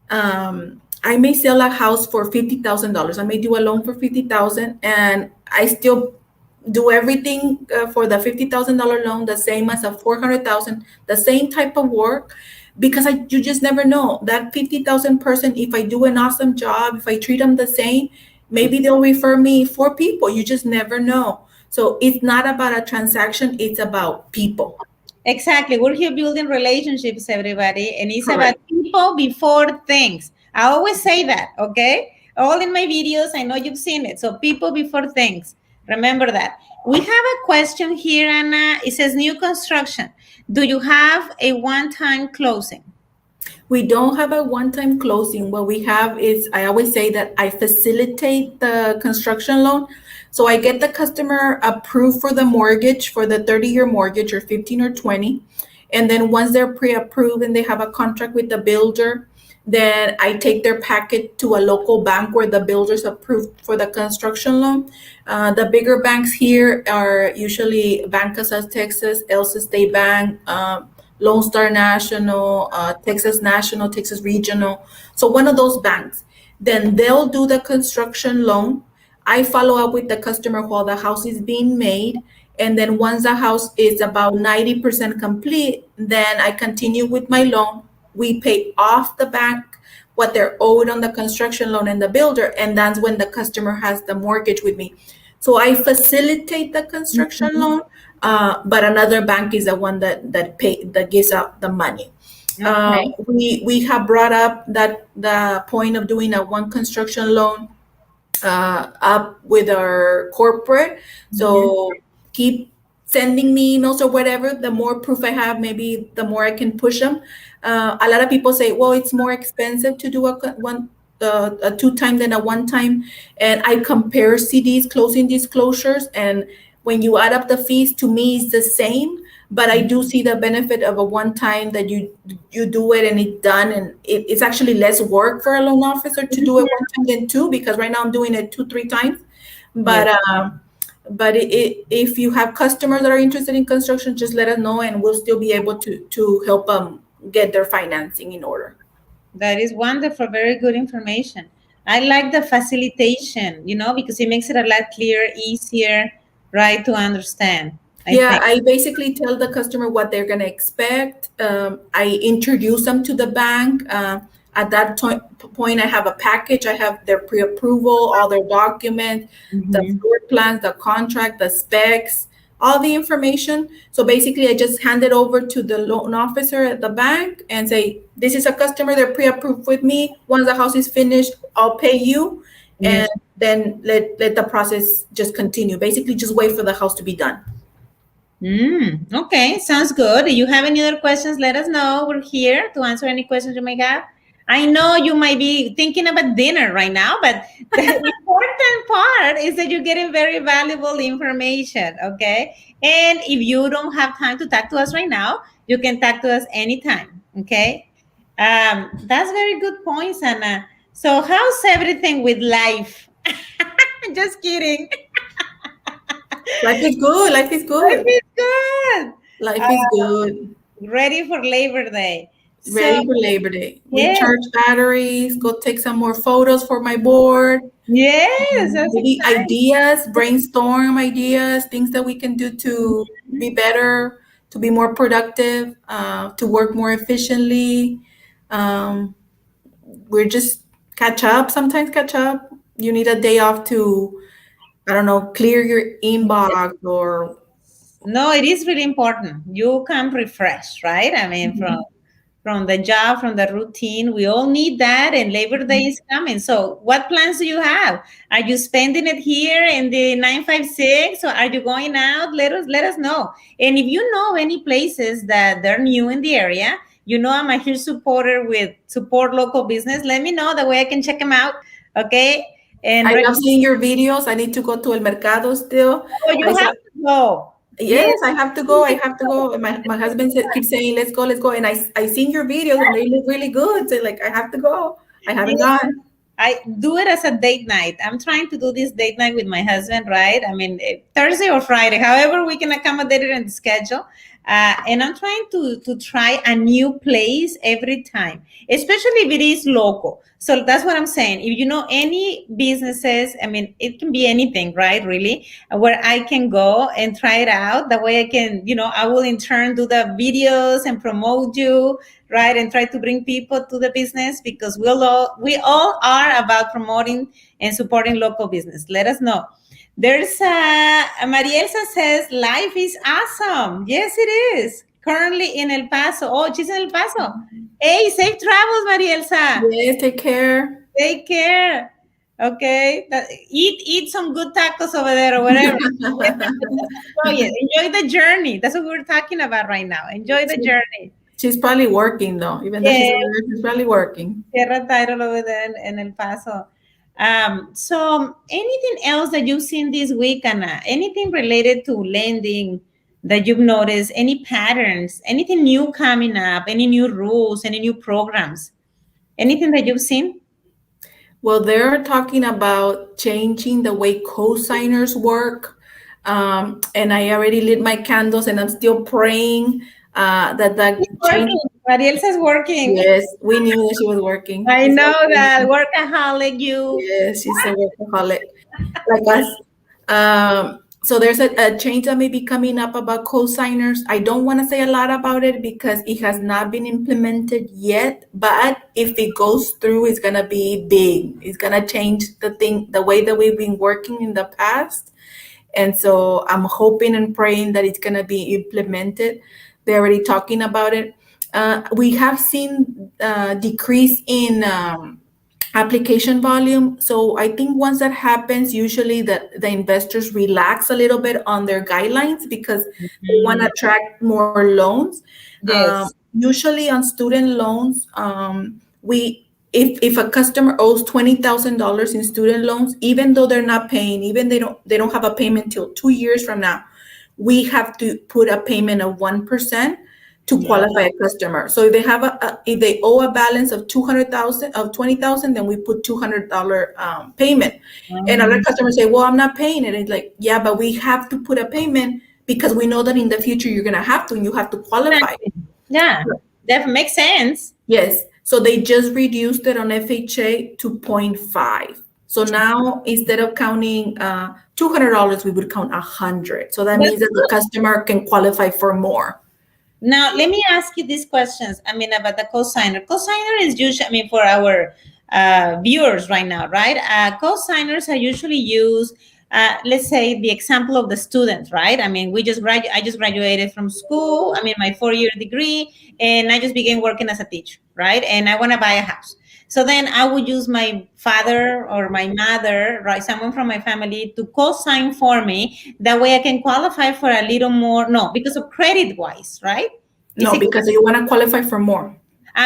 S2: I may sell a house for $50,000. I may do a loan for 50,000, and I still do everything for the $50,000 loan the same as a 400,000, the same type of work, because you just never know that 50,000 person. If I do an awesome job, if I treat them the same, maybe they'll refer me 4 people. You just never know. So it's not about a transaction; it's about people.
S1: exactly. We're here building relationships, everybody, and it's about
S2: Correct.
S1: people before things. I always say that, okay? All in my videos, I know you've seen it. So, people before things. Remember that. We have a question here, Anna. It says new construction. Do you have a one time closing?
S2: We don't have a one-time closing. What we have is, I always say that I facilitate the construction loan. So I get the customer approved for the mortgage, for the 30-year mortgage, or 15 or 20. And then once they're pre-approved and they have a contract with the builder, then I take their packet to a local bank where the builder's approved for the construction loan. The bigger banks here are usually Banca South Texas, Elsa State Bank, Lone Star National, Texas National, Texas Regional. So one of those banks. Then they'll do the construction loan. I follow up with the customer while the house is being made. And then once the house is about 90% complete, then I continue with my loan. We pay off the bank what they're owed on the construction loan and the builder. And that's when the customer has the mortgage with me. So I facilitate the construction
S1: Mhm.
S2: loan, but another bank is the one that gives out the money.
S1: Okay.
S2: We have brought up that the point of doing a one construction loan up with our corporate.
S1: Mhm.
S2: So keep sending me emails or whatever. The more proof I have, maybe the more I can push them. A lot of people say, well, it's more expensive to do a two time than a one time. And I compare CDs, closing disclosures, and when you add up the fees, to me, it's the same. But I do see the benefit of a one time that you do it and it's done, and it's actually less work for a loan officer to do it one time than two, because right now I'm doing it 2-3 times.
S1: Yes.
S2: But if you have customers that are interested in construction, just let us know and we'll still be able to help them get their financing in order.
S1: That is wonderful. Very good information. I like the facilitation, because it makes it a lot clearer, easier, right, to understand, I
S2: Yeah,
S1: think.
S2: I basically tell the customer what they're going to expect. I introduce them to the bank. At that point, I have a package. I have their pre-approval, all their documents, the
S1: Mhm.
S2: floor plans, the contract, the specs, all the information. So basically, I just hand it over to the loan officer at the bank and say, "This is a customer. They're pre-approved with me. Once the house is finished, I'll pay you." And
S1: Yes.
S2: then let the process just continue. Basically, just wait for the house to be done.
S1: Okay, sounds good. If you have any other questions, let us know. We're here to answer any questions you may have. I know you might be thinking about dinner right now, but the important part is that you're getting very valuable information, okay? And if you don't have time to talk to us right now, you can talk to us anytime, okay? That's very good points, Anna. So, how's everything with life? Just kidding.
S2: Life is good. Life is
S1: Life
S2: good.
S1: is good.
S2: Life is good.
S1: Ready for Labor Day. So,
S2: Ready for Labor Day.
S1: yes,
S2: Recharge batteries. Go take some more photos for my board.
S1: yes, that's
S2: Maybe
S1: exciting.
S2: ideas, brainstorm ideas, things that we can do to be better, to be more productive, to work more efficiently. Um, we're just catch up. Sometimes catch up. You need a day off to, I don't know, clear your inbox or.
S1: No, it is really important. You come refreshed, right? I mean, from the job, from the routine, we all need that, and Labor Day is coming. So, what plans do you have? Are you spending it here in the 956, or are you going out? Let us know. And if you know any places that they're new in the area, I'm a huge supporter with support local business. Let me know, the way I can check them out. Okay. And
S2: I love seeing your videos. I need to go to El Mercado still.
S1: oh, you
S2: I
S1: have
S2: saw,
S1: to go. Yes.
S2: yes, I have to go. I have to go. My husband keeps saying, "Let's go, let's go." And I seen your videos and they look really good. So like, I have to go. I haven't
S1: Yes.
S2: gone.
S1: I do it as a date night. I'm trying to do this date night with my husband, right? I mean, Thursday or Friday, however we can accommodate it in the schedule. And I'm trying to try a new place every time, especially if it is local. So that's what I'm saying. If you know any businesses, I mean, it can be anything, right? Really, where I can go and try it out. That way I can, I will in turn do the videos and promote you, right, and try to bring people to the business, because we all are about promoting and supporting local business. Let us know. There's Marielsa says life is awesome. Yes, it is. Currently in El Paso. Oh, she's in El Paso. Hey, safe travels, Marielsa.
S2: Yes, take care.
S1: Take care. Okay. Eat some good tacos over there or whatever. Enjoy it. Enjoy the journey. That's what we're talking about right now. Enjoy the
S2: She-
S1: journey.
S2: She's probably working though, even though she's over
S1: Yeah.
S2: there. She's probably working.
S1: Tierra title over there in El Paso. So anything else that you've seen this week, Anna? Anything related to lending that you've noticed? Any patterns? Anything new coming up? Any new rules? Any new programs? Anything that you've seen?
S2: Well, they're talking about changing the way co-signers work. And I already lit my candles and I'm still praying that
S1: It's
S2: that change.
S1: working. Marielsa's working.
S2: Yes, we knew that she was working.
S1: I
S2: She's
S1: know
S2: always
S1: that
S2: working.
S1: workaholic you.
S2: Yes, she's a workaholic like us. So there's a change that may be coming up about co-signers. I don't want to say a lot about it because it has not been implemented yet. But if it goes through, it's gonna be big. It's gonna change the way that we've been working in the past. And so I'm hoping and praying that it's gonna be implemented. They're already talking about it. We have seen decrease in application volume. So I think once that happens, usually the investors relax a little bit on their guidelines because they want to
S1: Mhm.
S2: attract more loans.
S1: Yes.
S2: Usually on student loans, we if a customer owes $20,000 in student loans, even though they're not paying, even they don't have a payment till 2 years from now, we have to put a payment of 1% to
S1: Yeah.
S2: qualify a customer. So if they have if they owe a balance of 200,000 of 20,000, then we put $200 payment. And other
S1: Um,
S2: customers say, "Well, I'm not paying it." And it's like, yeah, but we have to put a payment because we know that in the future you're gonna have to, and you have to qualify.
S1: yeah, that makes sense.
S2: Yes. So they just reduced it on FHA to 0.5. So now instead of counting $200, we would count 100. So that
S1: That's
S2: means that the
S1: good.
S2: customer can qualify for more.
S1: Now, let me ask you these questions. I mean, about the cosigner. Cosigner is usually, I mean, for our viewers right now, right? Cosigners are usually used, let's say, the example of the student, right? I mean, I just graduated from school. I mean, my 4 year degree, and I just began working as a teacher, right? And I want to buy a house. So then I would use my father or my mother, right? Someone from my family to co-sign for me. That way I can qualify for a little more, no, because of credit wise, right? Is
S2: No,
S1: it
S2: because you want to qualify for more.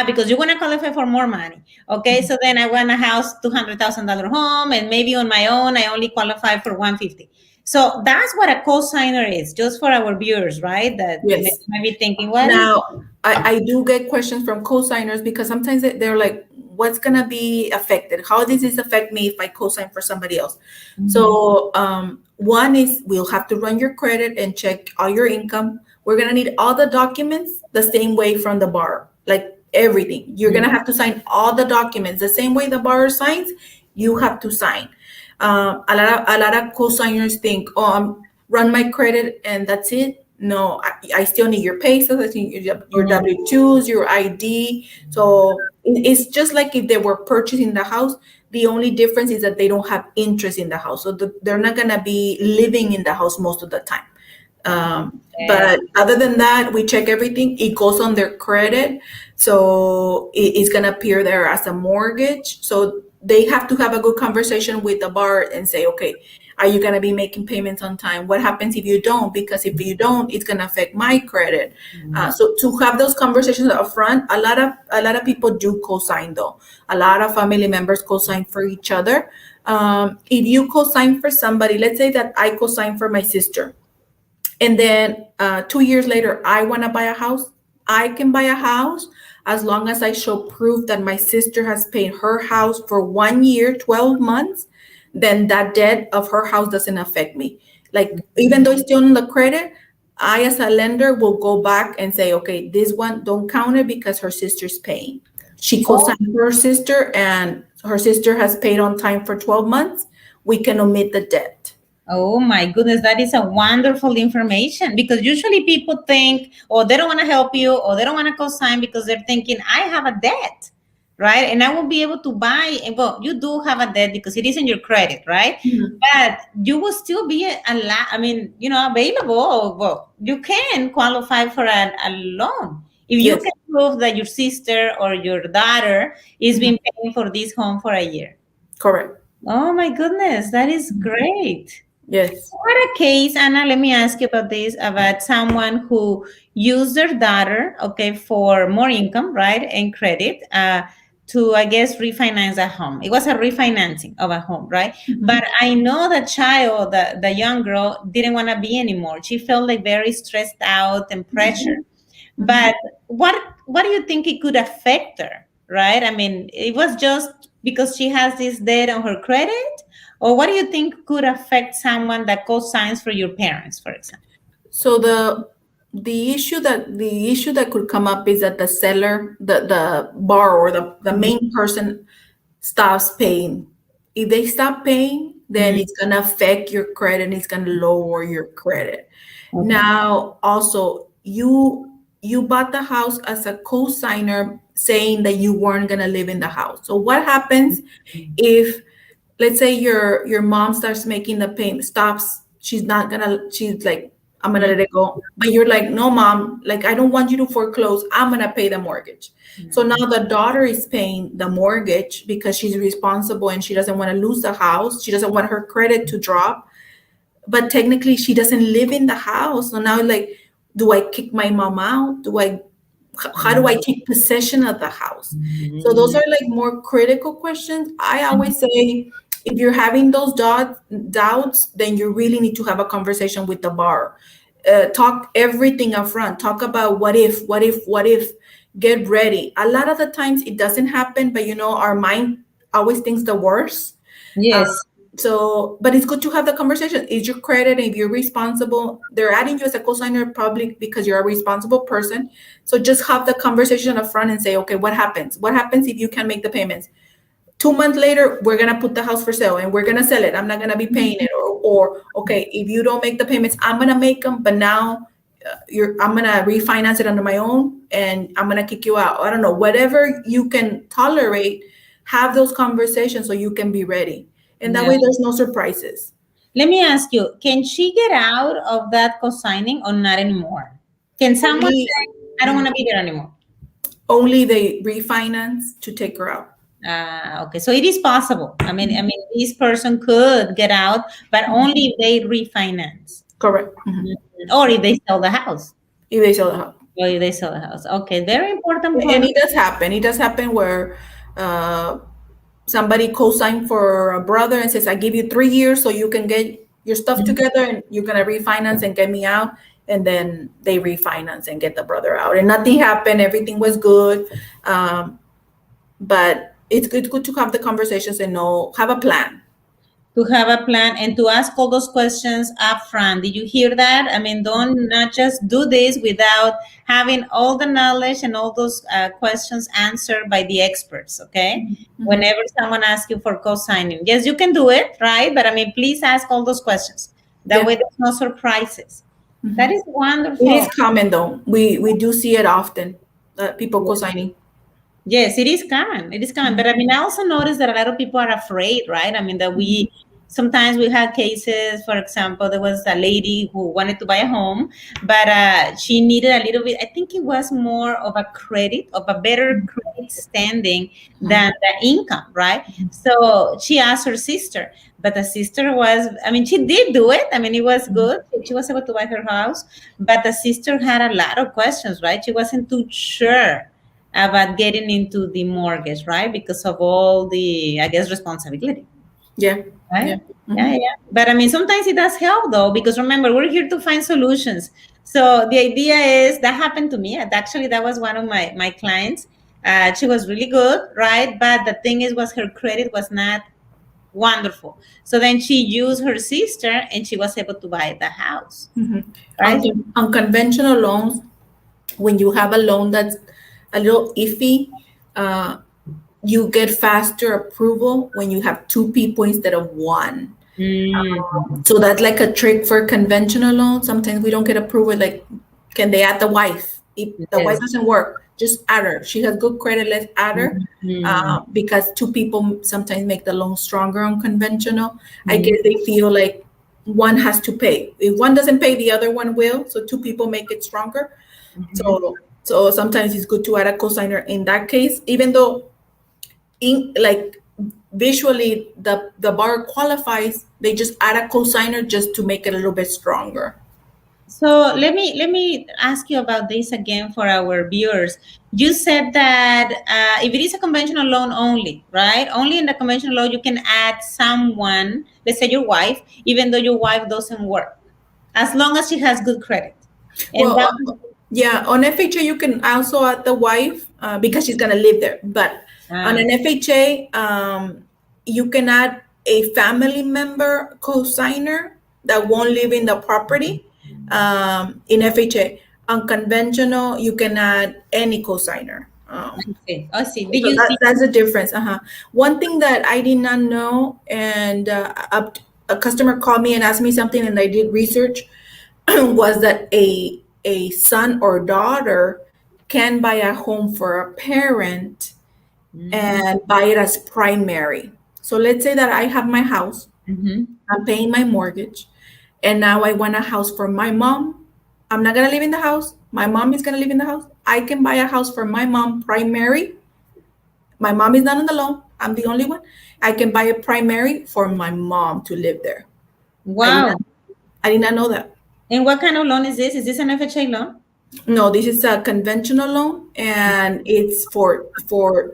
S1: because you want to qualify for more money. Okay, so then I want a house, $200,000 home, and maybe on my own I only qualify for 150. So that's what a co-signer is, just for our viewers, right? That
S2: Yes.
S1: might be thinking, what is
S2: Now, I do get questions from co-signers because sometimes they're like, what's going to be affected? How does this affect me if I co-sign for somebody else?
S1: Mhm.
S2: So, one is we'll have to run your credit and check all your income. We're going to need all the documents the same way from the borrower, like everything. You're going to have to sign all the documents the same way the borrower signs, you have to sign. A lot of co-signers think, oh, run my credit and that's it. No, I still need your pay stubs, I need your
S1: Mhm.
S2: W-2s, your ID. So it's just like if they were purchasing the house. The only difference is that they don't have interest in the house. So they're not going to be living in the house most of the time.
S1: Yeah.
S2: But other than that, we check everything. It goes on their credit. So it's going to appear there as a mortgage. So they have to have a good conversation with the borrower and say, okay, are you going to be making payments on time? What happens if you don't? Because if you don't, it's going to affect my credit. So to have those conversations up front, a lot of people do co-sign though. A lot of family members co-sign for each other. If you co-sign for somebody, let's say that I co-sign for my sister, and then 2 years later I want to buy a house, I can buy a house as long as I show proof that my sister has paid her house for 1 year 12 months. Then that debt of her house doesn't affect me. Like, even though it's still on the credit, I as a lender will go back and say, okay, this one don't count it because her sister's paying. She co-signed for her sister and her sister has paid on time for 12 months. We can omit the debt.
S1: Oh my goodness, that is a wonderful information, because usually people think, oh, they don't want to help you, or they don't want to co-sign because they're thinking, I have a debt, right? And I won't be able to buy. Well, you do have a debt because it is in your credit, right?
S2: Mhm.
S1: But you will still be a lot, I mean, available. Or, well, you can qualify for a loan. If you
S2: Yes.
S1: can prove that your sister or your daughter is
S2: Mhm.
S1: been paying for this home for a year.
S2: Correct.
S1: Oh my goodness, that is great.
S2: Yes.
S1: What a case, Anna. Let me ask you about this, about someone who used their daughter, okay, for more income, right, and credit, to, I guess, refinance a home. It was a refinancing of a home, right? But
S2: Mhm.
S1: I know the child, the young girl, didn't want to be anymore. She felt like very stressed out and pressured.
S2: Mhm.
S1: But what do you think it could affect her, right? I mean, it was just because she has this debt on her credit, or what do you think could affect someone that co-signs for your parents, for example?
S2: So the issue that could come up is that the seller, the borrower, the main person stops paying. If they stop paying, then
S1: Mhm.
S2: it's gonna affect your credit and it's gonna lower your credit.
S1: Okay.
S2: Now, also, you bought the house as a co-signer saying that you weren't gonna live in the house. So what happens if, let's say, your mom starts making the payment, stops, she's like, I'm gonna let it go, but you're like, no mom, like, I don't want you to foreclose, I'm gonna pay the mortgage. So now the daughter is paying the mortgage because she's responsible and she doesn't want to lose the house, she doesn't want her credit to drop, but technically she doesn't live in the house. So now, like, do I kick my mom out? How do I take possession of the house? So those
S1: Mhm.
S2: are like more critical questions. I always say, if you're having those doubts, then you really need to have a conversation with the borrower. Talk everything up front. Talk about what if. Get ready. A lot of the times it doesn't happen, but our mind always thinks the worst. Uh,
S1: Yes.
S2: so, but it's good to have the conversation. Is your credit, if you're responsible, they're adding you as a cosigner public because you're a responsible person. So just have the conversation up front and say, okay, what happens? What happens if you can make the payments? 2 months later, we're gonna put the house for sale and we're gonna sell it. I'm not gonna be paying it. Or okay, if you don't make the payments, I'm gonna make them, but now I'm gonna refinance it under my own and I'm gonna kick you out. I don't know, whatever you can tolerate, have those conversations so you can be ready. And that
S1: Yeah.
S2: way there's no surprises.
S1: Let me ask you, can she get out of that co-signing or not anymore? Can someone
S2: Only
S1: say, I don't want to be there anymore?
S2: only they refinance to take her out.
S1: Okay, so it is possible. I mean, this person could get out, but only if they refinance.
S2: Correct. Mhm.
S1: Mhm. Or if they sell the house.
S2: If they sell the house.
S1: Or if they sell the house. Okay, very important
S2: And
S1: point.
S2: it does happen. It does happen where uh, somebody co-sign for a brother and says, I give you 3 years so you can get your stuff together and you're gonna refinance and get me out. And then they refinance and get the brother out. And nothing happened, everything was good. But it's good to have the conversations and have a plan.
S1: To have a plan and to ask all those questions up front. Did you hear that? I mean, don't not just do this without having all the knowledge and all those questions answered by the experts, okay?
S2: Mhm.
S1: Whenever someone asks you for co-signing. Yes, you can do it, right? But I mean, please ask all those questions. That
S2: Yeah.
S1: way there's no surprises. That
S2: Mhm.
S1: is
S2: It is
S1: wonderful.
S2: common though. We do see it often. People co-signing.
S1: Yes, it is common. It is common. But I mean, I also noticed that a lot of people are afraid, right? I mean, that we sometimes we had cases, for example, there was a lady who wanted to buy a home, but she needed a little bit, I think it was more of a credit, of a better credit standing than the income, right? So she asked her sister, but the sister was, I mean, she did do it. I mean, it was good. She was able to buy her house, but the sister had a lot of questions, right? She wasn't too sure about getting into the mortgage, right? Because of all the, I guess, responsibility,
S2: Yeah.
S1: right?
S2: Yeah.
S1: Yeah,
S2: Mhm.
S1: yeah. But I mean, sometimes it does help though, because remember, we're here to find solutions. So the idea is that happened to me. And actually, that was one of my clients. She was really good, right? But the thing is, was her credit was not wonderful. So then she used her sister, and she was able to buy the house,
S2: Mhm.
S1: right?
S2: On conventional loans, when you have a loan that's a little iffy, uh, you get faster approval when you have two people instead of one.
S1: Mm,
S2: So that's like a trick for conventional loans. Sometimes we don't get approval. Like, can they add the wife? If the wife
S1: yes.
S2: doesn't work, just add her. She has good credit. Let's add her.
S1: Mhm.
S2: Because two people sometimes make the loan stronger on conventional. I
S1: Mhm.
S2: guess they feel like one has to pay. If one doesn't pay, the other one will. So two people make it stronger.
S1: Mhm.
S2: So sometimes it's good to add a cosigner in that case, even though like visually the bar qualifies, they just add a cosigner just to make it a little bit stronger.
S1: So let me ask you about this again for our viewers. You said that if it is a conventional loan only, right? Only in the conventional loan you can add someone, let's say your wife, even though your wife doesn't work, as long as she has good credit. And
S2: Well,
S1: that,
S2: yeah, on FHA you can also add the wife because she's gonna live there. But on
S1: ah,
S2: an FHA, you can add a family member cosigner that won't live in the property in FHA. Unconventional, you can add any cosigner.
S1: Okay. I see. Did
S2: So
S1: you see?
S2: that's the difference. One thing that I did not know, and a customer called me and asked me something, and I did research, was that a son or daughter can buy a home for a parent and buy it as primary. So let's say that I have my house,
S1: Mm-hmm.
S2: I'm paying my mortgage, and now I want a house for my mom. I'm not gonna live in the house. My mom is gonna live in the house. I can buy a house for my mom primary. My mom is not on the loan. I'm the only one. I can buy a primary for my mom to live there. I did
S1: Wow.
S2: not, I did not know that.
S1: And what kind of loan is this? Is this an FHA loan?
S2: No, this is a conventional loan, and it's for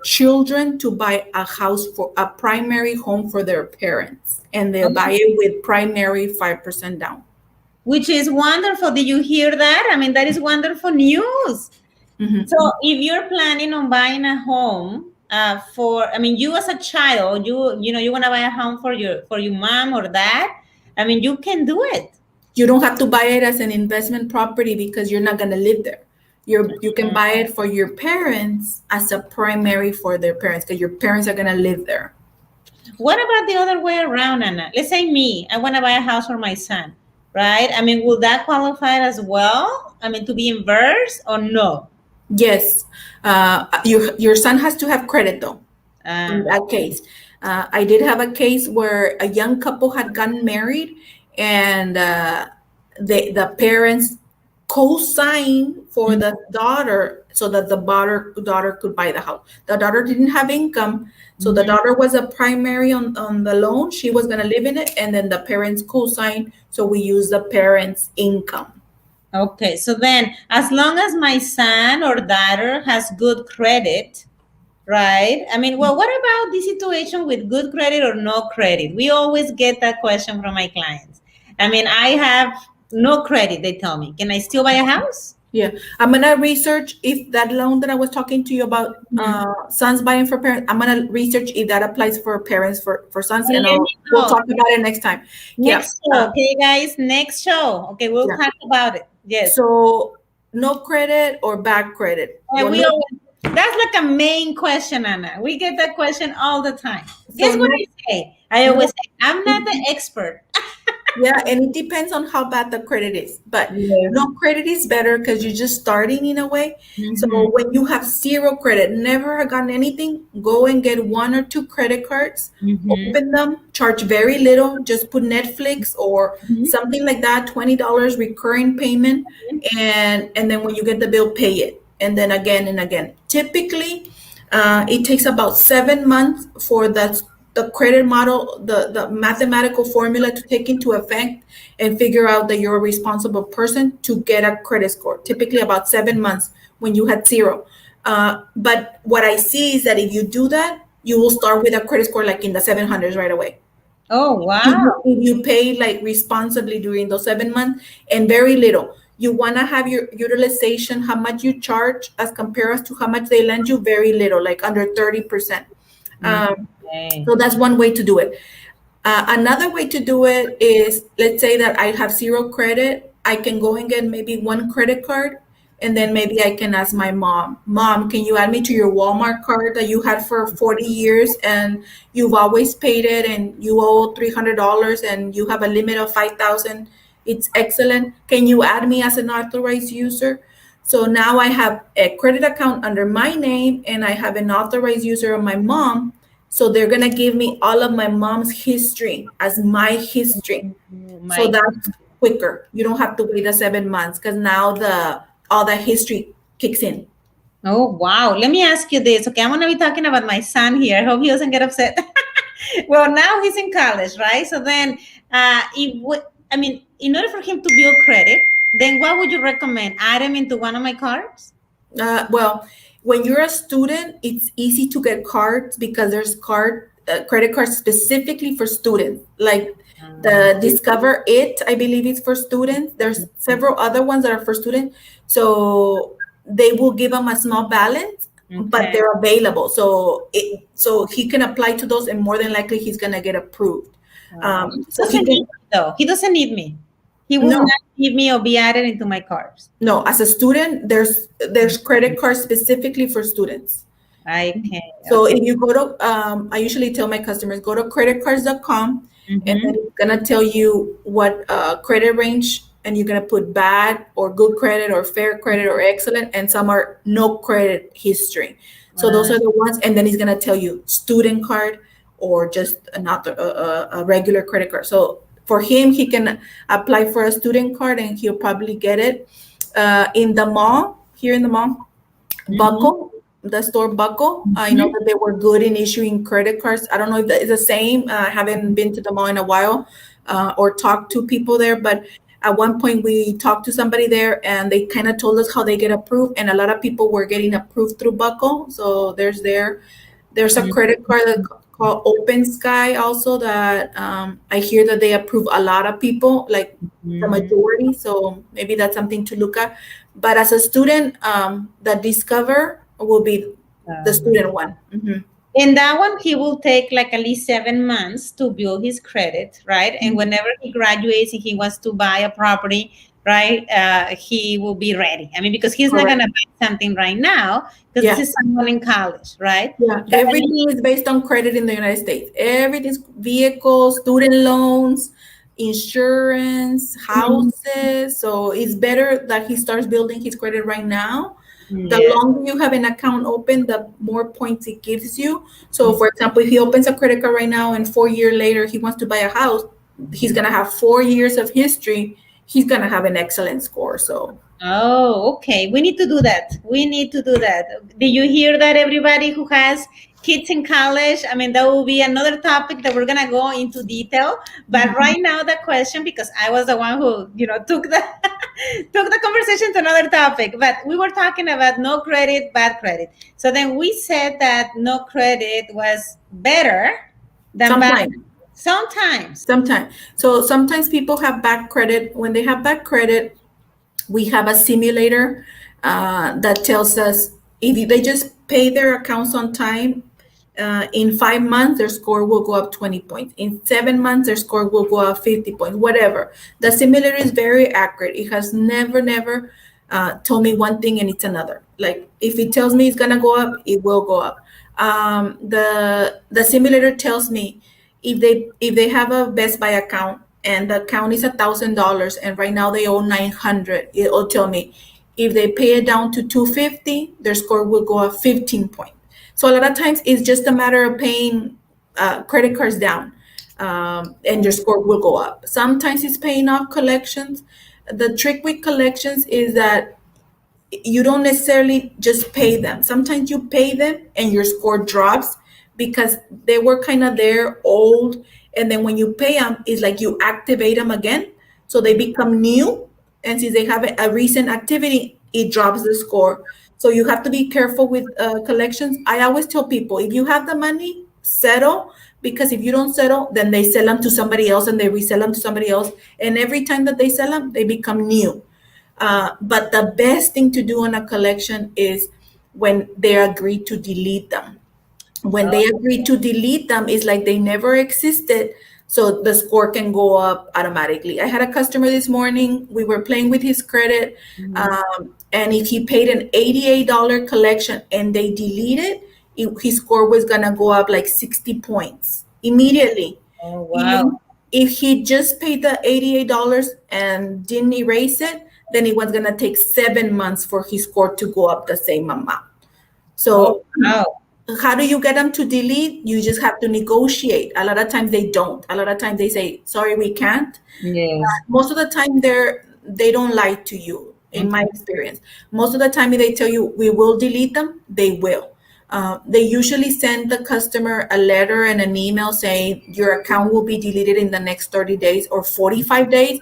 S2: children to buy a house for a primary home for their parents, and they buy it with primary 5% down.
S1: Which is wonderful. Did you hear that? I mean, that is wonderful news.
S2: Mhm.
S1: So, if you're planning on buying a home I mean, you as a child, you want to buy a home for your mom or dad. I mean, you can do it.
S2: You don't have to buy it as an investment property because you're not going to live there. You can buy it for your parents as a primary for their parents because your parents are going to live there.
S1: What about the other way around, Anna? Let's say me, I want to buy a house for my son, right? I mean, will that qualify as well? I mean, to be inverse or no?
S2: Yes, your son has to have credit though. In
S1: Uh,
S2: that case, I did have a case where a young couple had gotten married, and the parents co-signed for the daughter so that the daughter could buy the house. The daughter didn't have income, so the daughter was a primary on the loan. She was going to live in it, and then the parents co-signed, so we use the parents' income.
S1: okay, so then as long as my son or daughter has good credit, right? I mean, well, what about the situation with good credit or no credit? We always get that question from my clients. I mean, I have no credit, they tell me. Can I still buy a house?
S2: Yeah, I'm gonna research if that loan that I was talking to you about, sons buying for parents. I'm gonna research if that applies for parents for sons,
S1: And
S2: and
S1: let me
S2: we'll
S1: know.
S2: talk about it next time. Yeah,
S1: Next show, okay, guys? Next show. Okay, we'll
S2: yeah.
S1: talk about it. Yes.
S2: So no credit or bad credit.
S1: And
S2: Well,
S1: we
S2: no,
S1: always, that's like a main question, Anna. We get that question all the time.
S2: so
S1: Guess what I say? I always
S2: no.
S1: say, I'm not the expert.
S2: Yeah, and it depends on how bad the credit is. But
S1: Yes.
S2: no credit is better because you're just starting in a way. So
S1: Mhm.
S2: when you have zero credit, never gotten anything, go and get one or two credit cards,
S1: Mhm.
S2: open them, charge very little, just put Netflix or
S1: Mhm.
S2: something like that, $20 recurring payment, and then when you get the bill, pay it. And then again and again. Typically, it takes about 7 months for the credit model, the mathematical formula to take into effect and figure out that you're a responsible person to get a credit score. Typically, about 7 months when you had zero. But what I see is that if you do that, you will start with a credit score like in the 700s right away.
S1: Oh, wow.
S2: If you pay like responsibly during those 7 months and very little. You want to have your utilization, how much you charge as compared to how much they lend you, very little, like under 30%.
S1: Okay.
S2: So that's one way to do it. Another way to do it is, let's say that I have zero credit. I can go and get maybe one credit card, and then maybe I can ask my mom, can you add me to your Walmart card that you had for 40 years and you've always paid it and you owe $300 and you have a limit of 5,000? It's excellent. Can you add me as an authorized user? So now I have a credit account under my name and I have an authorized user of my mom, so they're gonna give me all of my mom's history as my history.
S1: Oh,
S2: So
S1: my.
S2: that's quicker. You don't have to wait the 7 months because now the all that history kicks in.
S1: Oh, wow. Let me ask you this. Okay, I'm going to be talking about my son here. I hope he doesn't get upset. Well, now he's in college, right? So then, I mean, in order for him to build credit, then what would you recommend? Add him into one of my cards?
S2: Well, when you're a student, it's easy to get cards because there's credit cards specifically for students. Like the Discover It, I believe it's for students. There's several other ones that are for students. So they will give them a small balance, but
S1: Okay.
S2: they're available. So he can apply to those, and more than likely he's gonna get approved.
S1: He
S2: So he
S1: doesn't
S2: can.
S1: need me, though. He doesn't need me. He will
S2: No,
S1: not give me or be added into my cards.
S2: no. As a student, there's credit cards specifically for students.
S1: Okay.
S2: So
S1: Okay.
S2: if you go to, I usually tell my customers, go to creditcards.com, and then
S1: Mm-hmm.
S2: it's gonna tell you what credit range, and you're gonna put bad or good credit or fair credit or excellent, and some are no credit history. So those are the ones, and then he's gonna tell you student card or just not a regular credit card. So for him, he can apply for a student card, and he'll probably get it in the mall here in the mall.
S1: Mm-hmm.
S2: Buckle, the store Buckle. I know
S1: Mm-hmm.
S2: that they were good in issuing credit cards. I don't know if that is the same. I haven't been to the mall in a while or talked to people there, but at one point we talked to somebody there and they kind of told us how they get approved, and a lot of people were getting approved through Buckle. So there's a credit card called Open Sky also that I hear that they approve a lot of people, like the
S1: Mm-hmm.
S2: majority. So maybe that's something to look at. But as a student, the Discover will be the student one.
S1: In that one, he will take like at least 7 months to build his credit, right? And whenever he graduates and he wants to buy a property, right, he will be ready. I mean, because he's not
S2: Correct.
S1: gonna buy something right now because
S2: Yeah.
S1: this is someone in college, right?
S2: Yeah.
S1: But I mean,
S2: Everything is based on credit in the United States. Everything's vehicles, student loans, insurance, houses. So it's better that he starts building his credit right now. The
S1: yeah.
S2: longer you have an account open, the more points it gives you. So, for example, if he opens a credit card right now and 4 years later he wants to buy a house, he's gonna have 4 years of history. He's gonna have an excellent score. So,
S1: Oh, okay. We need to do that. We need to do that. Did you hear that, everybody who has kids in college? I mean, that will be another topic that we're gonna go into detail. But right now, the question, because I was the one who, took the took the conversation to another topic. But we were talking about no credit, bad credit. So then we said that no credit was better than bad.
S2: sometimes.
S1: Sometimes.
S2: Sometimes. So sometimes people have bad credit. When they have bad credit, we have a simulator that tells us if they just pay their accounts on time, in 5 months, their score will go up 20 points. In 7 months, their score will go up 50 points, whatever. The simulator is very accurate. It has never told me one thing and it's another. Like if it tells me it's going to go up, it will go up. The simulator tells me if they have a Best Buy account and the account is $1,000 and right now they owe 900, it'll tell me if they pay it down to 250, their score will go up 15 points. So a lot of times it's just a matter of paying credit cards down, and your score will go up. Sometimes it's paying off collections. The trick with collections is that you don't necessarily just pay them. Sometimes you pay them and your score drops because they were kind of there old. And then when you pay them, it's like you activate them again. So they become new. And since they have a recent activity, it drops the score. So you have to be careful with collections. I always tell people if you have the money, settle. Because if you don't settle, then they sell them to somebody else and they resell them to somebody else. And every time that they sell them, they become new. But the best thing to do on a collection is when they agree to delete them. When they agree to delete them, it's like they never existed. So the score can go up automatically. I had a customer this morning. We were playing with his credit. And if he paid an $88 collection and they deleted, his score was going to go up like 60 points immediately.
S1: Oh,
S2: If
S1: wow.
S2: if he just paid the $88 and didn't erase it, then it was gonna take 7 months for his score to go up the same amount.
S1: Oh,
S2: So
S1: wow.
S2: how do you get them to delete? You just have to negotiate. A lot of times they don't. A lot of times they say, sorry, we can't.
S1: Yes.
S2: Most of the time they don't lie to you, in my experience. Most of the time they tell you we will delete them, they will. They usually send the customer a letter and an email saying your account will be deleted in the next 30 days or 45 days.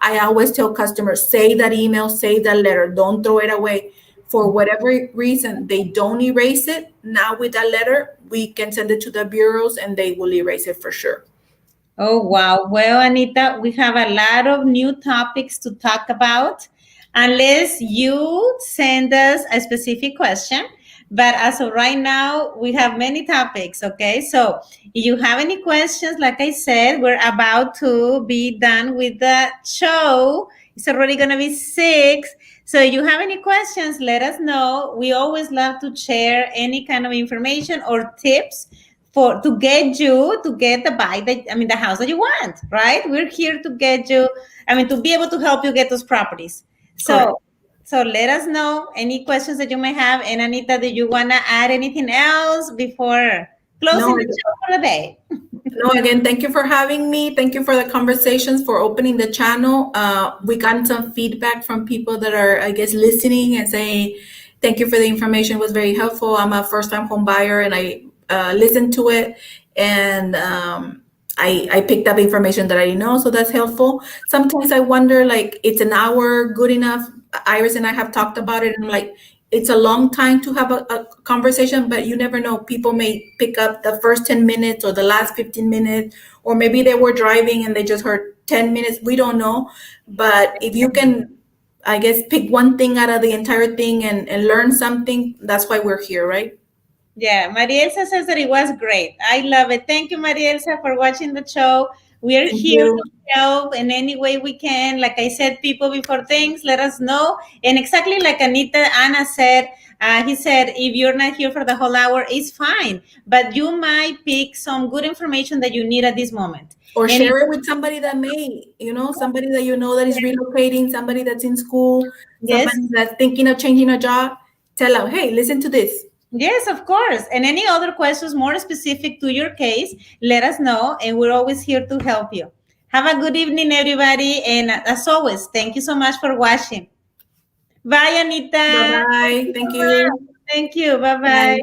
S2: I always tell customers, say that email, say that letter, don't throw it away. For whatever reason, they don't erase it. Now with that letter, we can send it to the bureaus and they will erase it for sure.
S1: Oh, wow. Well, Anita, we have a lot of new topics to talk about. Unless you send us a specific question, But as of right now, we have many topics. Okay. So if you have any questions, like I said, we're about to be done with the show. It's already going to be 6. So if you have any questions, let us know. We always love to share any kind of information or tips to get the house that you want, right? We're here to get you, to be able to help you get those properties.
S2: Correct.
S1: So let us know any questions that you may have. And Anita, do you want to add anything else before closing
S2: No,
S1: the show for the day?
S2: no, again, thank you for having me. Thank you for the conversations, for opening the channel. We got some feedback from people that are, I guess, listening and saying, thank you for the information. It was very helpful. I'm a first-time home buyer and I listened to it, and I picked up information that I didn't know, so that's helpful. Sometimes I wonder, like, it's an hour good enough? Iris and I have talked about it, and like, it's a long time to have a conversation, but you never know. People may pick up the first 10 minutes or the last 15 minutes, or maybe they were driving and they just heard 10 minutes. We don't know. But if you can, I guess, pick one thing out of the entire thing and learn something, that's why we're here, right?
S1: Yeah, Marielsa says that it was great. I love it. Thank you, Marielsa, for watching the show. We are
S2: Thank
S1: here
S2: you.
S1: to help in any way we can. Like I said, people before things, let us know. And exactly like Ana said, he said, if you're not here for the whole hour, it's fine. But you might pick some good information that you need at this moment.
S2: Or
S1: And
S2: share it with somebody that may, somebody that you know that is relocating, somebody that's in school,
S1: yes,
S2: somebody that's thinking of changing a job. Tell them, hey, listen to this.
S1: yes, of course. And any other questions more specific to your case, let us know. And we're always here to help you. Have a good evening, everybody. And as always, thank you so much for watching. Bye, Anita. Thank
S2: Bye-bye.
S1: you
S2: Thank
S1: so much.
S2: you.
S1: Thank you. Bye bye.
S2: Bye.